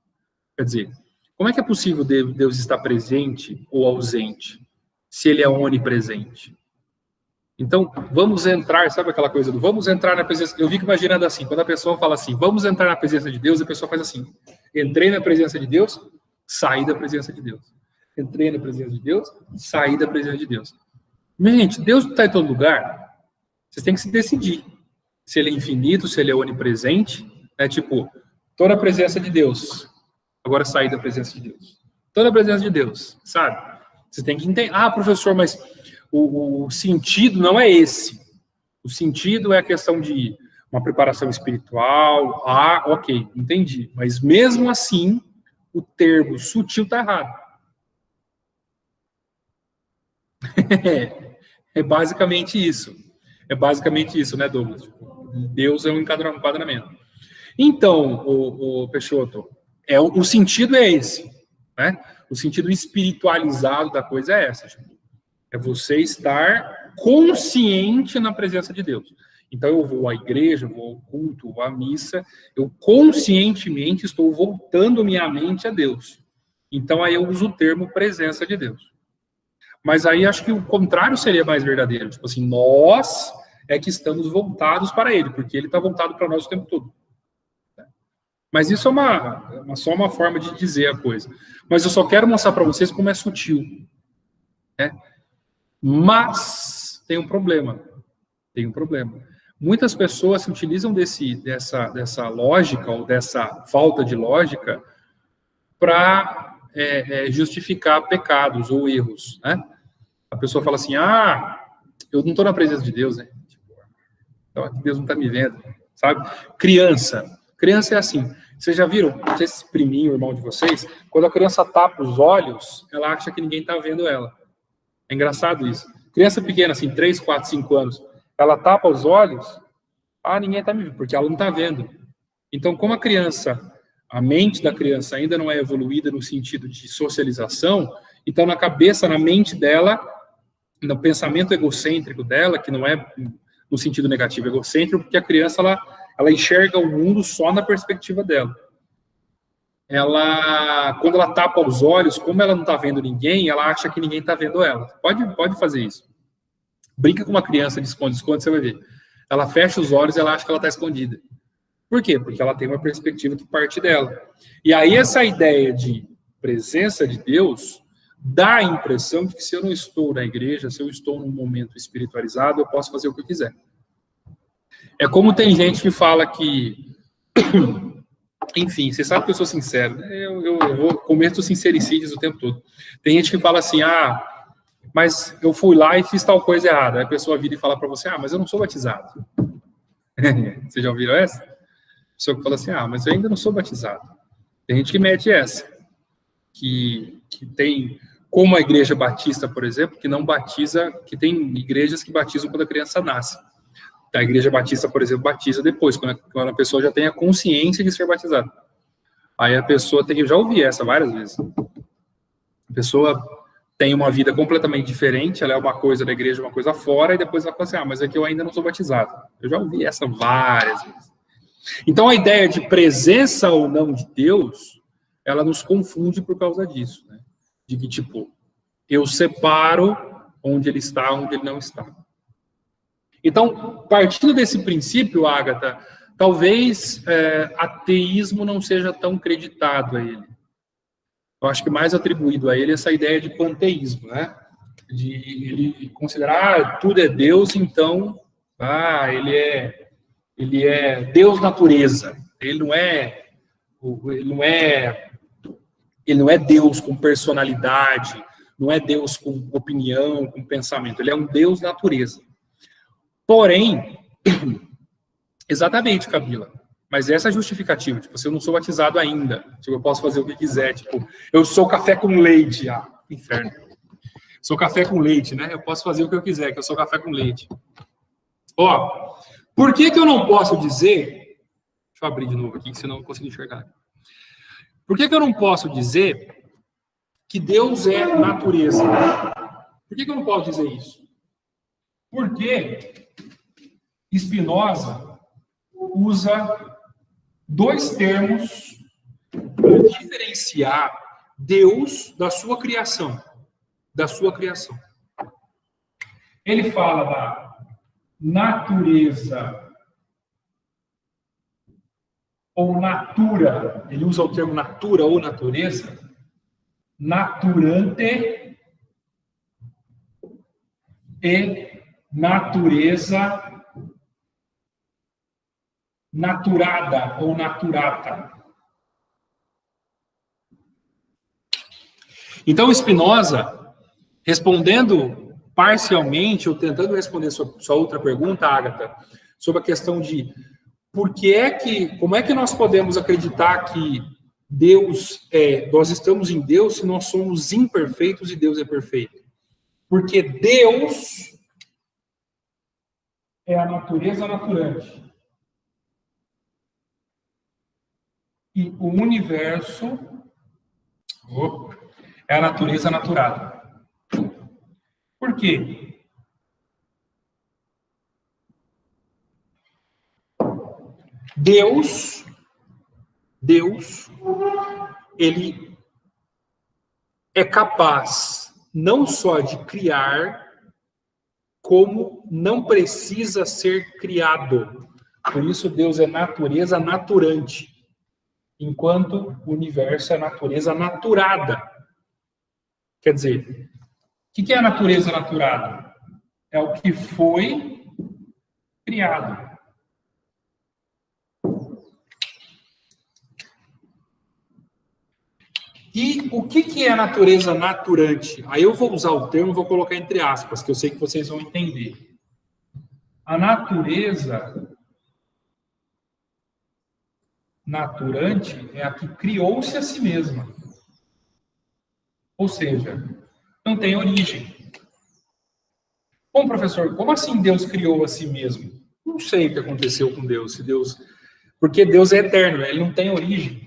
Quer dizer, como é que é possível Deus estar presente ou ausente, se ele é onipresente? Então, vamos entrar, sabe aquela coisa do vamos entrar na presença... Eu fico imaginando assim, quando a pessoa fala assim, vamos entrar na presença de Deus, a pessoa faz assim, entrei na presença de Deus, saí da presença de Deus. Entrei na presença de Deus, saí da presença de Deus. Gente, Deus não está em todo lugar. Vocês têm que se decidir. Se ele é infinito, se ele é onipresente, tipo, estou na presença de Deus, agora saí da presença de Deus. Estou na presença de Deus, sabe? Você tem que entender. Ah, professor, mas o sentido não é esse. O sentido é a questão de uma preparação espiritual. Ah, ok, entendi. Mas mesmo assim, o termo sutil está errado. É basicamente isso. É basicamente isso, né, Douglas? Deus é um enquadramento. Então, o Peixoto, o sentido é esse, né? O sentido espiritualizado da coisa é essa. É você estar consciente na presença de Deus. Então, eu vou à igreja, vou ao culto, vou à missa, eu conscientemente estou voltando minha mente a Deus. Então, aí eu uso o termo presença de Deus. Mas aí acho que o contrário seria mais verdadeiro. Tipo assim, nós é que estamos voltados para ele, porque ele está voltado para nós o tempo todo. Mas isso é só uma forma de dizer a coisa. Mas eu só quero mostrar para vocês como é sutil. Né? Mas tem um problema. Tem um problema. Muitas pessoas se utilizam dessa lógica, ou dessa falta de lógica, para justificar pecados ou erros. Né? A pessoa fala assim, eu não estou na presença de Deus, né? Então, Deus não está me vendo, sabe? Criança é assim. Vocês já viram, não sei se esse priminho, o irmão de vocês, quando a criança tapa os olhos, ela acha que ninguém está vendo ela. É engraçado isso. Criança pequena, assim, 3, 4, 5 anos, ela tapa os olhos, ninguém está me vendo, porque ela não está vendo. Então, como a mente da criança ainda não é evoluída no sentido de socialização, então na mente dela, no pensamento egocêntrico dela, que não é no sentido negativo, egocêntrico, porque a criança, ela enxerga o mundo só na perspectiva dela. Quando ela tapa os olhos, como ela não está vendo ninguém, ela acha que ninguém está vendo ela. Pode fazer isso. Brinca com uma criança de esconde-esconde, você vai ver. Ela fecha os olhos e ela acha que ela está escondida. Por quê? Porque ela tem uma perspectiva que parte dela. E aí essa ideia de presença de Deus dá a impressão de que se eu não estou na igreja, se eu estou num momento espiritualizado, eu posso fazer o que eu quiser. É como tem gente que fala que... Enfim, você sabe que eu sou sincero. Eu cometo sincericídios o tempo todo. Tem gente que fala assim, mas eu fui lá e fiz tal coisa errada. Aí a pessoa vira e fala para você, mas eu não sou batizado. Vocês já ouviram essa? A pessoa que fala assim, mas eu ainda não sou batizado. Tem gente que mete essa. Que tem, como a igreja batista, por exemplo, que não batiza, que tem igrejas que batizam quando a criança nasce. A igreja batista, por exemplo, batiza depois, quando a pessoa já tem a consciência de ser batizada. Aí a pessoa eu já ouvi essa várias vezes. A pessoa tem uma vida completamente diferente, ela é uma coisa da igreja, uma coisa fora, e depois ela fala assim, mas é que eu ainda não sou batizado. Eu já ouvi essa várias vezes. Então a ideia de presença ou não de Deus, ela nos confunde por causa disso, né? De que, eu separo onde ele está, onde ele não está. Então, partindo desse princípio, Ágata, talvez ateísmo não seja tão creditado a ele. Eu acho que mais atribuído a ele essa ideia de panteísmo, né? De ele considerar tudo é Deus, então, ele é Deus natureza. Ele não é Deus com personalidade, não é Deus com opinião, com pensamento. Ele é um Deus natureza. Porém, exatamente, Camila, mas essa é a justificativa, se eu não sou batizado ainda, eu posso fazer o que quiser, eu sou café com leite, inferno. Sou café com leite, né? Eu posso fazer o que eu quiser, que eu sou café com leite. Ó, por que eu não posso dizer... Deixa eu abrir de novo aqui, que senão eu não consigo enxergar. Por que eu não posso dizer que Deus é natureza? Por que eu não posso dizer isso? Porque Spinoza usa dois termos para diferenciar Deus da sua criação. Da sua criação. Ele fala da natureza ou natura. Ele usa o termo natura ou natureza. Naturante e natureza naturada ou naturata. Então, Spinoza, respondendo parcialmente, ou tentando responder sua outra pergunta, Agatha, sobre a questão de como é que nós podemos acreditar que Deus nós estamos em Deus se nós somos imperfeitos e Deus é perfeito? Porque Deus é a natureza naturante. E o universo é a natureza naturada. Por quê? Deus, ele é capaz não só de criar, como não precisa ser criado. Por isso Deus é natureza naturante, enquanto o universo é natureza naturada. Quer dizer, o que é a natureza naturada? É o que foi criado. E o que é a natureza naturante? Aí eu vou usar o termo, vou colocar entre aspas, que eu sei que vocês vão entender. A natureza naturante é a que criou-se a si mesma. Ou seja, não tem origem. Bom, professor, como assim Deus criou a si mesmo? Não sei o que aconteceu com Deus. Porque Deus é eterno, ele não tem origem.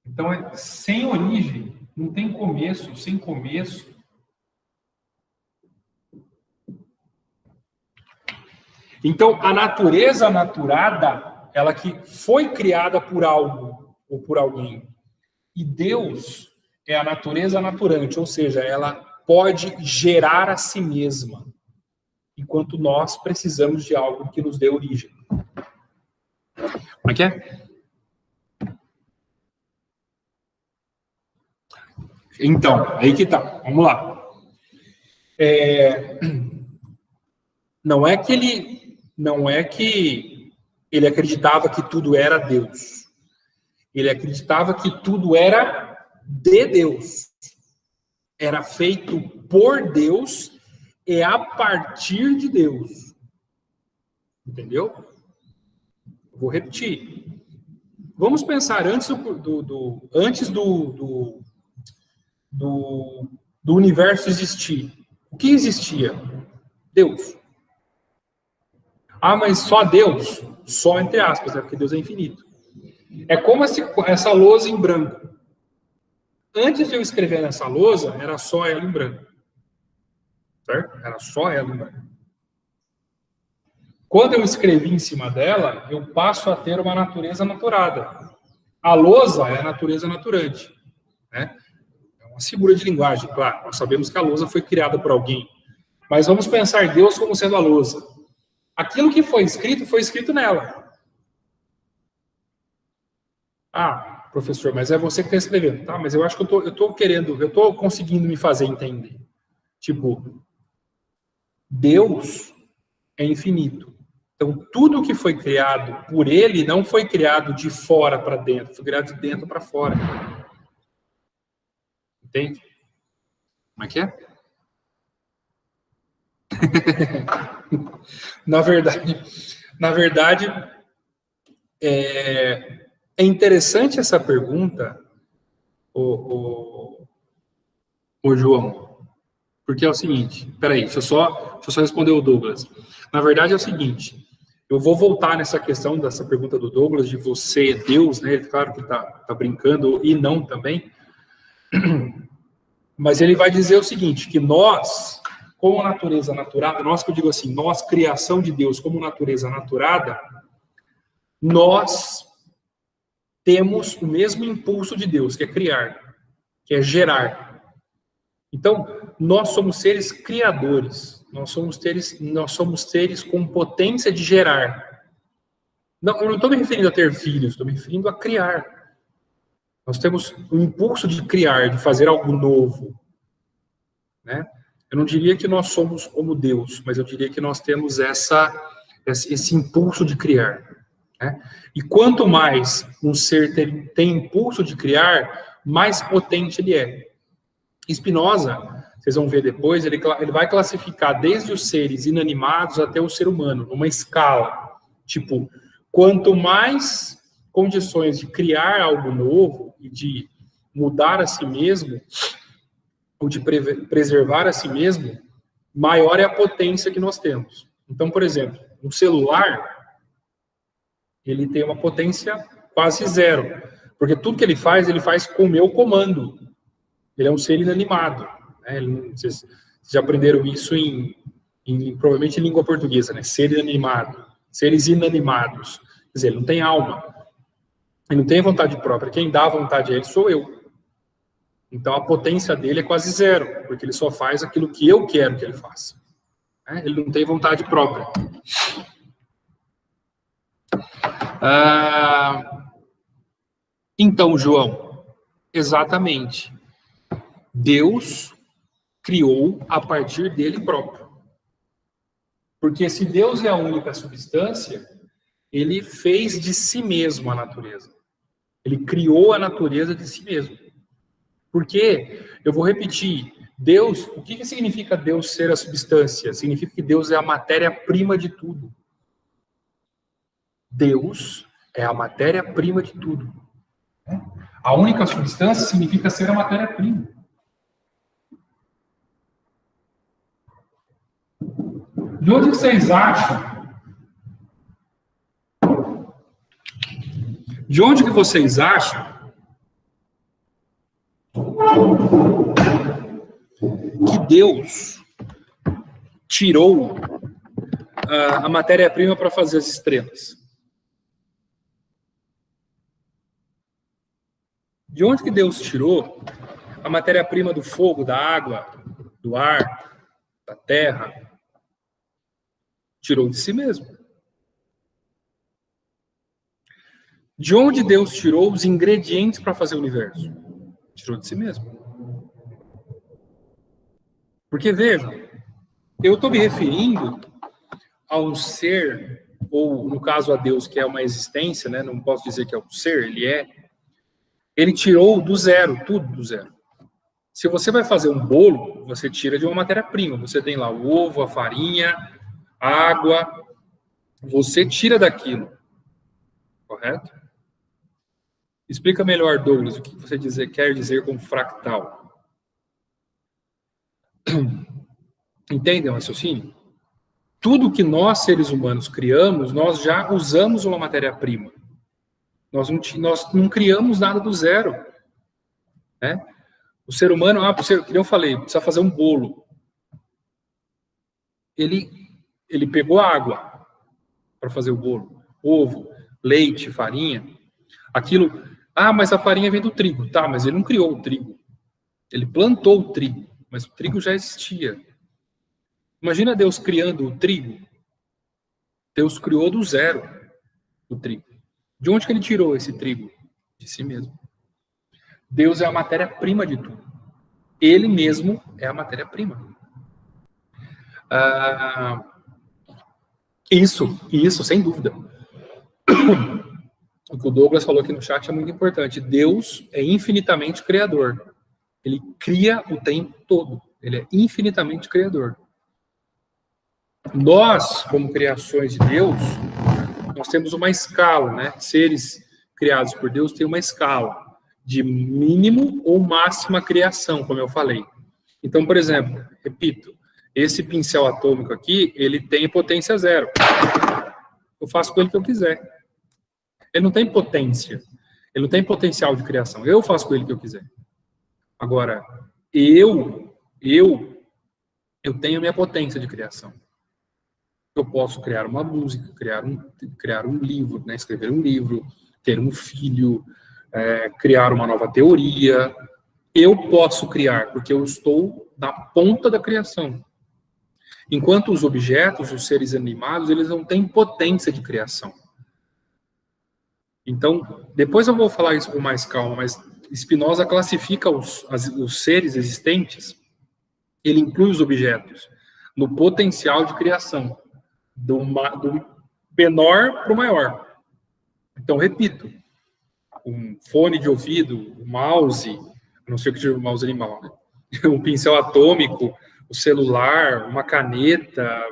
Então, sem origem, não tem começo, sem começo. Então, a natureza naturada, ela que foi criada por algo ou por alguém. E Deus é a natureza naturante, ou seja, ela pode gerar a si mesma, enquanto nós precisamos de algo que nos dê origem. Como é que é? Então, aí que tá. Vamos lá. Não é que ele acreditava que tudo era Deus. Ele acreditava que tudo era de Deus. Era feito por Deus e a partir de Deus. Entendeu? Vou repetir. Vamos pensar antes do universo existir. O que existia? Deus. Ah, mas só Deus? Só entre aspas, porque Deus é infinito. É como essa lousa em branco. Antes de eu escrever nessa lousa, era só ela em branco. Certo? Era só ela em branco. Quando eu escrevi em cima dela, eu passo a ter uma natureza naturada. A lousa é a natureza naturante. Né? É uma figura de linguagem, claro. Nós sabemos que a lousa foi criada por alguém. Mas vamos pensar Deus como sendo a lousa. Aquilo que foi escrito nela. Ah, professor, mas é você que está escrevendo. Tá, mas eu acho que eu estou conseguindo me fazer entender. Tipo, Deus é infinito. Então, tudo que foi criado por ele não foi criado de fora para dentro, foi criado de dentro para fora. Entende? Como é que é? Na verdade, é interessante essa pergunta, Ô, João, porque é o seguinte, peraí, deixa eu só responder o Douglas. Na verdade é o seguinte, eu vou voltar nessa questão dessa pergunta do Douglas, de você é Deus, né? Ele, claro que tá brincando, e não também. Mas ele vai dizer o seguinte, que nós, como natureza naturada, nós que eu digo assim, nós, criação de Deus como natureza naturada, nós temos o mesmo impulso de Deus, que é criar, que é gerar. Então, nós somos seres criadores, nós somos seres com potência de gerar. Não, eu não estou me referindo a ter filhos, estou me referindo a criar. Nós temos o impulso de criar, de fazer algo novo, né? Eu não diria que nós somos como Deus, mas eu diria que nós temos esse impulso de criar, né? E quanto mais um ser tem impulso de criar, mais potente ele é. Spinoza, vocês vão ver depois, ele vai classificar desde os seres inanimados até o ser humano, numa escala. Tipo, quanto mais condições de criar algo novo e de mudar a si mesmo, ou de preservar a si mesmo, maior é a potência que nós temos. Então, por exemplo, um celular, ele tem uma potência quase zero, porque tudo que ele faz com o meu comando. Ele é um ser inanimado, né? Vocês já aprenderam isso provavelmente em língua portuguesa, né? Ser inanimado, seres inanimados. Quer dizer, ele não tem alma, ele não tem vontade própria. Quem dá a vontade a ele sou eu. Então a potência dele é quase zero, porque ele só faz aquilo que eu quero que ele faça, né? Ele não tem vontade própria. Então, João, exatamente. Deus criou a partir dele próprio. Porque se Deus é a única substância, ele fez de si mesmo a natureza. Ele criou a natureza de si mesmo. Porque, eu vou repetir, Deus, o que significa Deus ser a substância? Significa que Deus é a matéria-prima de tudo. Deus é a matéria-prima de tudo. A única substância significa ser a matéria-prima. De onde vocês acham? De onde que vocês acham que Deus tirou a matéria-prima para fazer as estrelas? De onde que Deus tirou a matéria-prima do fogo, da água, do ar, da terra? Tirou de si mesmo. De onde Deus tirou os ingredientes para fazer o universo? Tirou de si mesmo. Porque, vejam, eu estou me referindo a um ser, ou no caso a Deus, que é uma existência, né? Não posso dizer que é um ser, ele tirou do zero, tudo do zero. Se você vai fazer um bolo, você tira de uma matéria-prima. Você tem lá o ovo, a farinha, a água. Você tira daquilo. Correto? Explica melhor, Douglas, o que você quer dizer com fractal. Entendem o raciocínio? Tudo que nós, seres humanos, criamos, nós já usamos uma matéria-prima. Nós não criamos nada do zero, né? O ser humano, como eu falei, precisa fazer um bolo. Ele pegou água para fazer o bolo, ovo, leite, farinha. Aquilo, mas a farinha vem do trigo. Tá, mas ele não criou o trigo. Ele plantou o trigo, mas o trigo já existia. Imagina Deus criando o trigo. Deus criou do zero o trigo. De onde que ele tirou esse trigo? De si mesmo. Deus é a matéria-prima de tudo. Ele mesmo é a matéria-prima. Isso, sem dúvida. O que o Douglas falou aqui no chat é muito importante. Deus é infinitamente criador. Ele cria o tempo todo. Ele é infinitamente criador. Nós, como criações de Deus, nós temos uma escala, né? Seres criados por Deus têm uma escala de mínimo ou máxima criação, como eu falei. Então, por exemplo, repito, esse pincel atômico aqui, ele tem potência 0. Eu faço com ele o que eu quiser. Ele não tem potência. Ele não tem potencial de criação. Eu faço com ele o que eu quiser. Agora, eu tenho a minha potência de criação. Eu posso criar uma música, criar um livro, né? Escrever um livro, ter um filho, criar uma nova teoria. Eu posso criar, porque eu estou na ponta da criação. Enquanto os objetos, os seres animados, eles não têm potência de criação. Então, depois eu vou falar isso com mais calma, mas Spinoza classifica os seres existentes, ele inclui os objetos no potencial de criação, do menor para o maior. Então, repito, um fone de ouvido, um mouse, a não ser que seja um mouse animal, né? Um pincel atômico, o celular, uma caneta,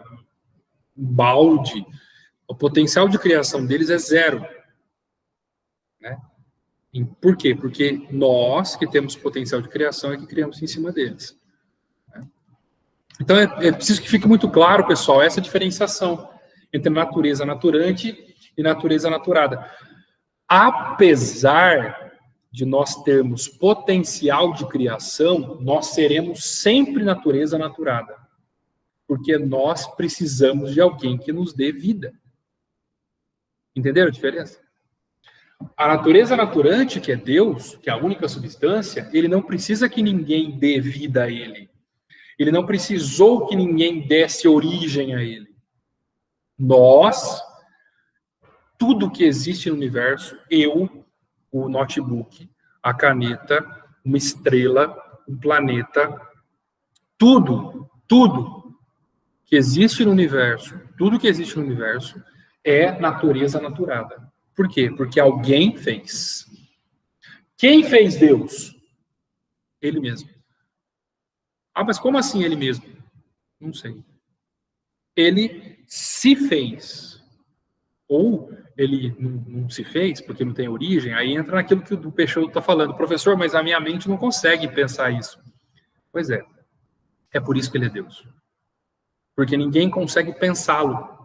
um balde, o potencial de criação deles é 0. Né? Por quê? Porque nós, que temos potencial de criação, é que criamos em cima deles. Né? Então, é preciso que fique muito claro, pessoal, essa diferenciação entre natureza naturante e natureza naturada. Apesar de nós termos potencial de criação, nós seremos sempre natureza naturada. Porque nós precisamos de alguém que nos dê vida. Entenderam a diferença? A natureza naturante, que é Deus, que é a única substância, ele não precisa que ninguém dê vida a ele. Ele não precisou que ninguém desse origem a ele. Nós, tudo que existe no universo, o notebook, a caneta, uma estrela, um planeta, tudo que existe no universo, é natureza naturada. Por quê? Porque alguém fez. Quem fez Deus? Ele mesmo. Ah, mas como assim ele mesmo? Não sei. Ele se fez. Ou ele não se fez porque não tem origem, aí entra naquilo que o Peixoto está falando. Professor, mas a minha mente não consegue pensar isso. Pois é. É por isso que ele é Deus. Porque ninguém consegue pensá-lo.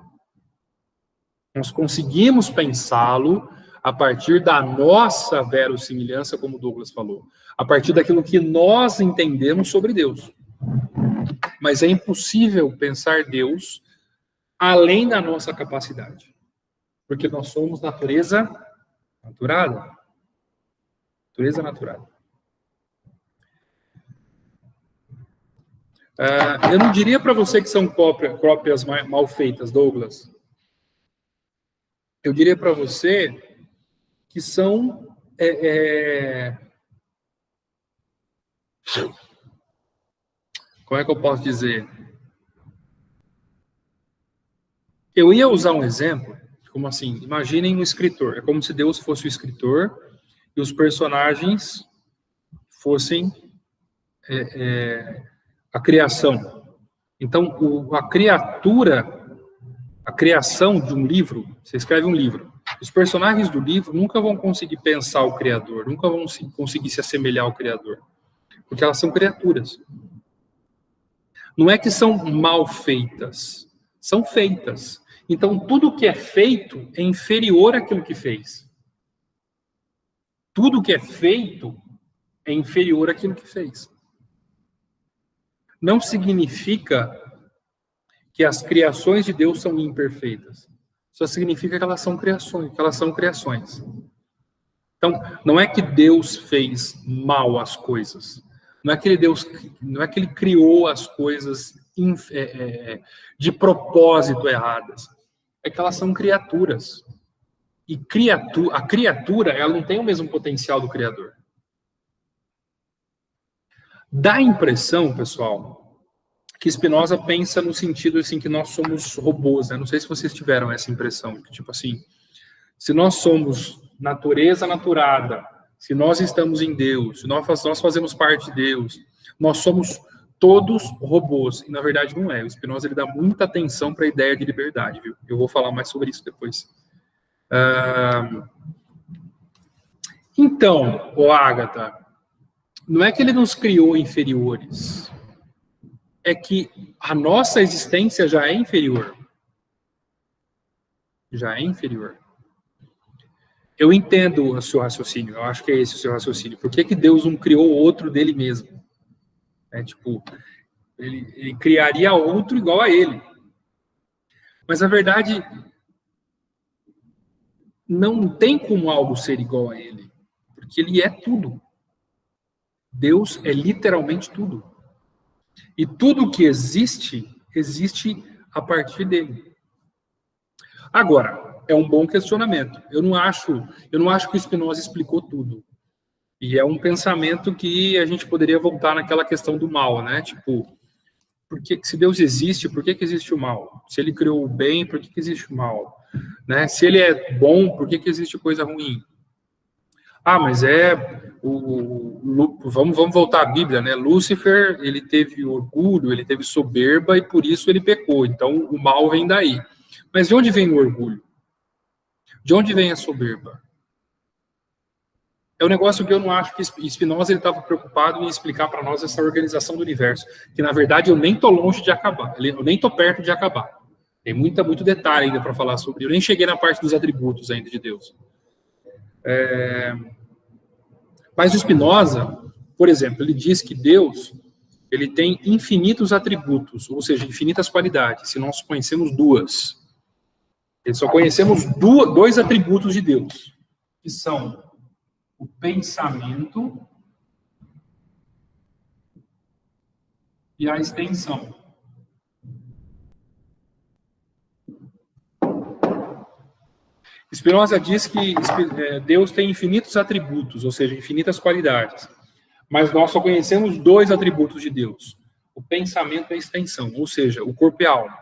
Nós conseguimos pensá-lo a partir da nossa verossimilhança, como o Douglas falou. A partir daquilo que nós entendemos sobre Deus. Mas é impossível pensar Deus além da nossa capacidade. Porque nós somos natureza naturada. Natureza naturada. Eu não diria para você que são cópias mal feitas, Douglas. Eu diria para você que são... Como é que eu posso dizer? Eu ia usar um exemplo, como assim, imaginem um escritor. É como se Deus fosse o escritor e os personagens fossem a criação. Então, a criação de um livro, você escreve um livro, os personagens do livro nunca vão conseguir pensar o Criador, nunca vão conseguir se assemelhar ao Criador, porque elas são criaturas. Não é que são mal feitas, são feitas. Então, tudo que é feito é inferior àquilo que fez. Tudo que é feito é inferior àquilo que fez. Não significa que as criações de Deus são imperfeitas. Só significa que elas são criações, Então, não é que Deus fez mal as coisas. Não é que ele criou as coisas de propósito erradas. É que elas são criaturas. E a criatura, ela não tem o mesmo potencial do Criador. Dá a impressão, pessoal, que Spinoza pensa no sentido assim, que nós somos robôs, né? Não sei se vocês tiveram essa impressão, tipo assim, se nós somos natureza naturada, se nós estamos em Deus, se nós fazemos parte de Deus, nós somos todos robôs, e na verdade não é. O Spinoza ele dá muita atenção para a ideia de liberdade, viu? Eu vou falar mais sobre isso depois. Então, Ágata, não é que ele nos criou inferiores. é que a nossa existência já é inferior. Já é inferior. Eu entendo o seu raciocínio, eu acho que é esse o seu raciocínio. Por que Deus não criou outro dele mesmo? Tipo, ele criaria outro igual a ele. Mas a verdade, não tem como algo ser igual a ele, porque ele é tudo. Deus é literalmente tudo. E tudo que existe, existe a partir dele. Agora, é um bom questionamento. Eu não acho que o Spinoza explicou tudo. E é um pensamento que a gente poderia voltar naquela questão do mal, né? Tipo, se Deus existe, por que existe o mal? Se ele criou o bem, por que existe o mal? Né? Se ele é bom, por que existe coisa ruim? Mas vamos voltar à Bíblia, né? Lúcifer, ele teve orgulho, ele teve soberba e por isso ele pecou. Então, o mal vem daí. Mas de onde vem o orgulho? De onde vem a soberba? É um negócio que eu não acho que Spinoza estava preocupado em explicar para nós essa organização do universo, que na verdade eu nem estou longe de acabar, eu nem estou perto de acabar. Tem muito detalhe ainda para falar sobre. Eu nem cheguei na parte dos atributos ainda de Deus. Mas o Spinoza, por exemplo, ele diz que Deus ele tem infinitos atributos, ou seja, infinitas qualidades. Se nós conhecemos duas, só conhecemos dois atributos de Deus, que são o pensamento e a extensão. Spinoza diz que Deus tem infinitos atributos, ou seja, infinitas qualidades. Mas nós só conhecemos dois atributos de Deus: o pensamento e a extensão, ou seja, o corpo e a alma.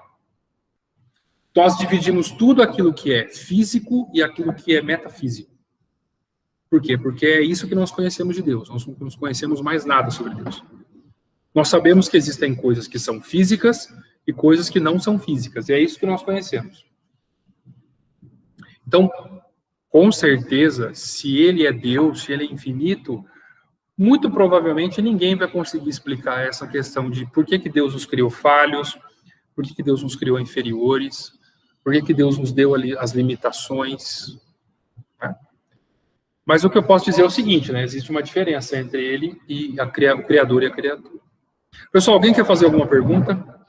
Nós dividimos tudo aquilo que é físico e aquilo que é metafísico. Por quê? Porque é isso que nós conhecemos de Deus. Nós não conhecemos mais nada sobre Deus. Nós sabemos que existem coisas que são físicas e coisas que não são físicas. E é isso que nós conhecemos. Então, com certeza, se ele é Deus, se ele é infinito, muito provavelmente ninguém vai conseguir explicar essa questão de por que Deus nos criou falhos, por que Deus nos criou inferiores, por que Deus nos deu ali as limitações. Né? Mas o que eu posso dizer é o seguinte, né? Existe uma diferença entre ele e o Criador e a criatura. Pessoal, alguém quer fazer alguma pergunta?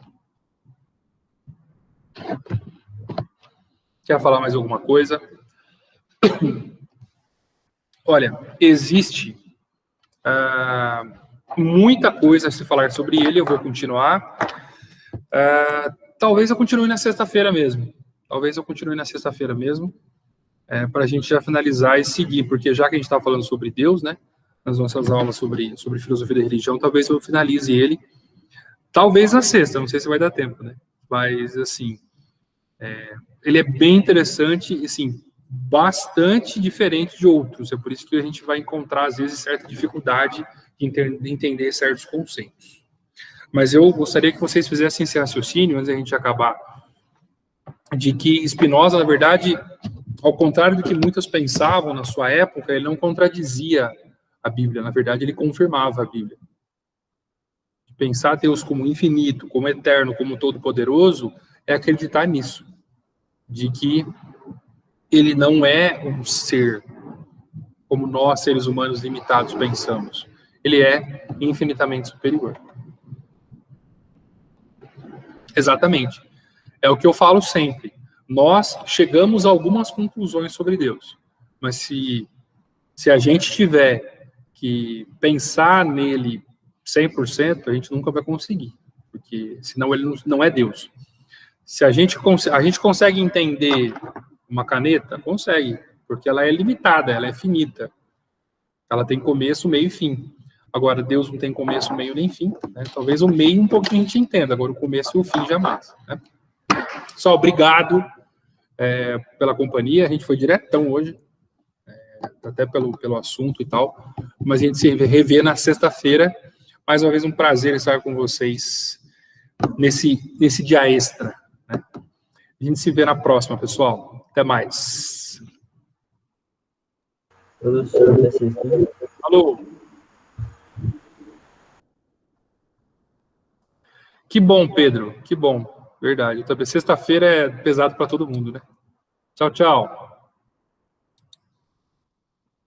Quer falar mais alguma coisa? Olha, existe muita coisa a se falar sobre ele, eu vou continuar. Talvez eu continue na sexta-feira mesmo. Para a gente já finalizar e seguir, porque já que a gente está falando sobre Deus, né, nas nossas aulas sobre filosofia da religião, talvez eu finalize ele. Talvez na sexta, não sei se vai dar tempo, né? Mas, assim, ele é bem interessante e, assim, bastante diferente de outros. É por isso que a gente vai encontrar, às vezes, certa dificuldade de entender certos conceitos. Mas eu gostaria que vocês fizessem esse raciocínio, antes da gente acabar, de que Spinoza, na verdade, ao contrário do que muitos pensavam na sua época, ele não contradizia a Bíblia. Na verdade, ele confirmava a Bíblia. Pensar Deus como infinito, como eterno, como todo-poderoso, é acreditar nisso. De que ele não é um ser como nós, seres humanos limitados, pensamos. Ele é infinitamente superior. Exatamente. É o que eu falo sempre. Nós chegamos a algumas conclusões sobre Deus. Mas se a gente tiver que pensar nele 100%, a gente nunca vai conseguir. Porque senão ele não é Deus. Se a gente consegue entender uma caneta, consegue, porque ela é limitada, ela é finita. Ela tem começo, meio e fim. Agora, Deus não tem começo, meio nem fim. Né? Talvez o meio um pouquinho a gente entenda, agora o começo e o fim jamais. Né? Pessoal, obrigado pela companhia. A gente foi diretão hoje, até pelo assunto e tal. Mas a gente se revê na sexta-feira. Mais uma vez, um prazer estar com vocês nesse dia extra. Né? A gente se vê na próxima, pessoal. Até mais. Falou. Que bom, Pedro. Que bom. Verdade. Sexta-feira é pesado para todo mundo, né? Tchau, tchau.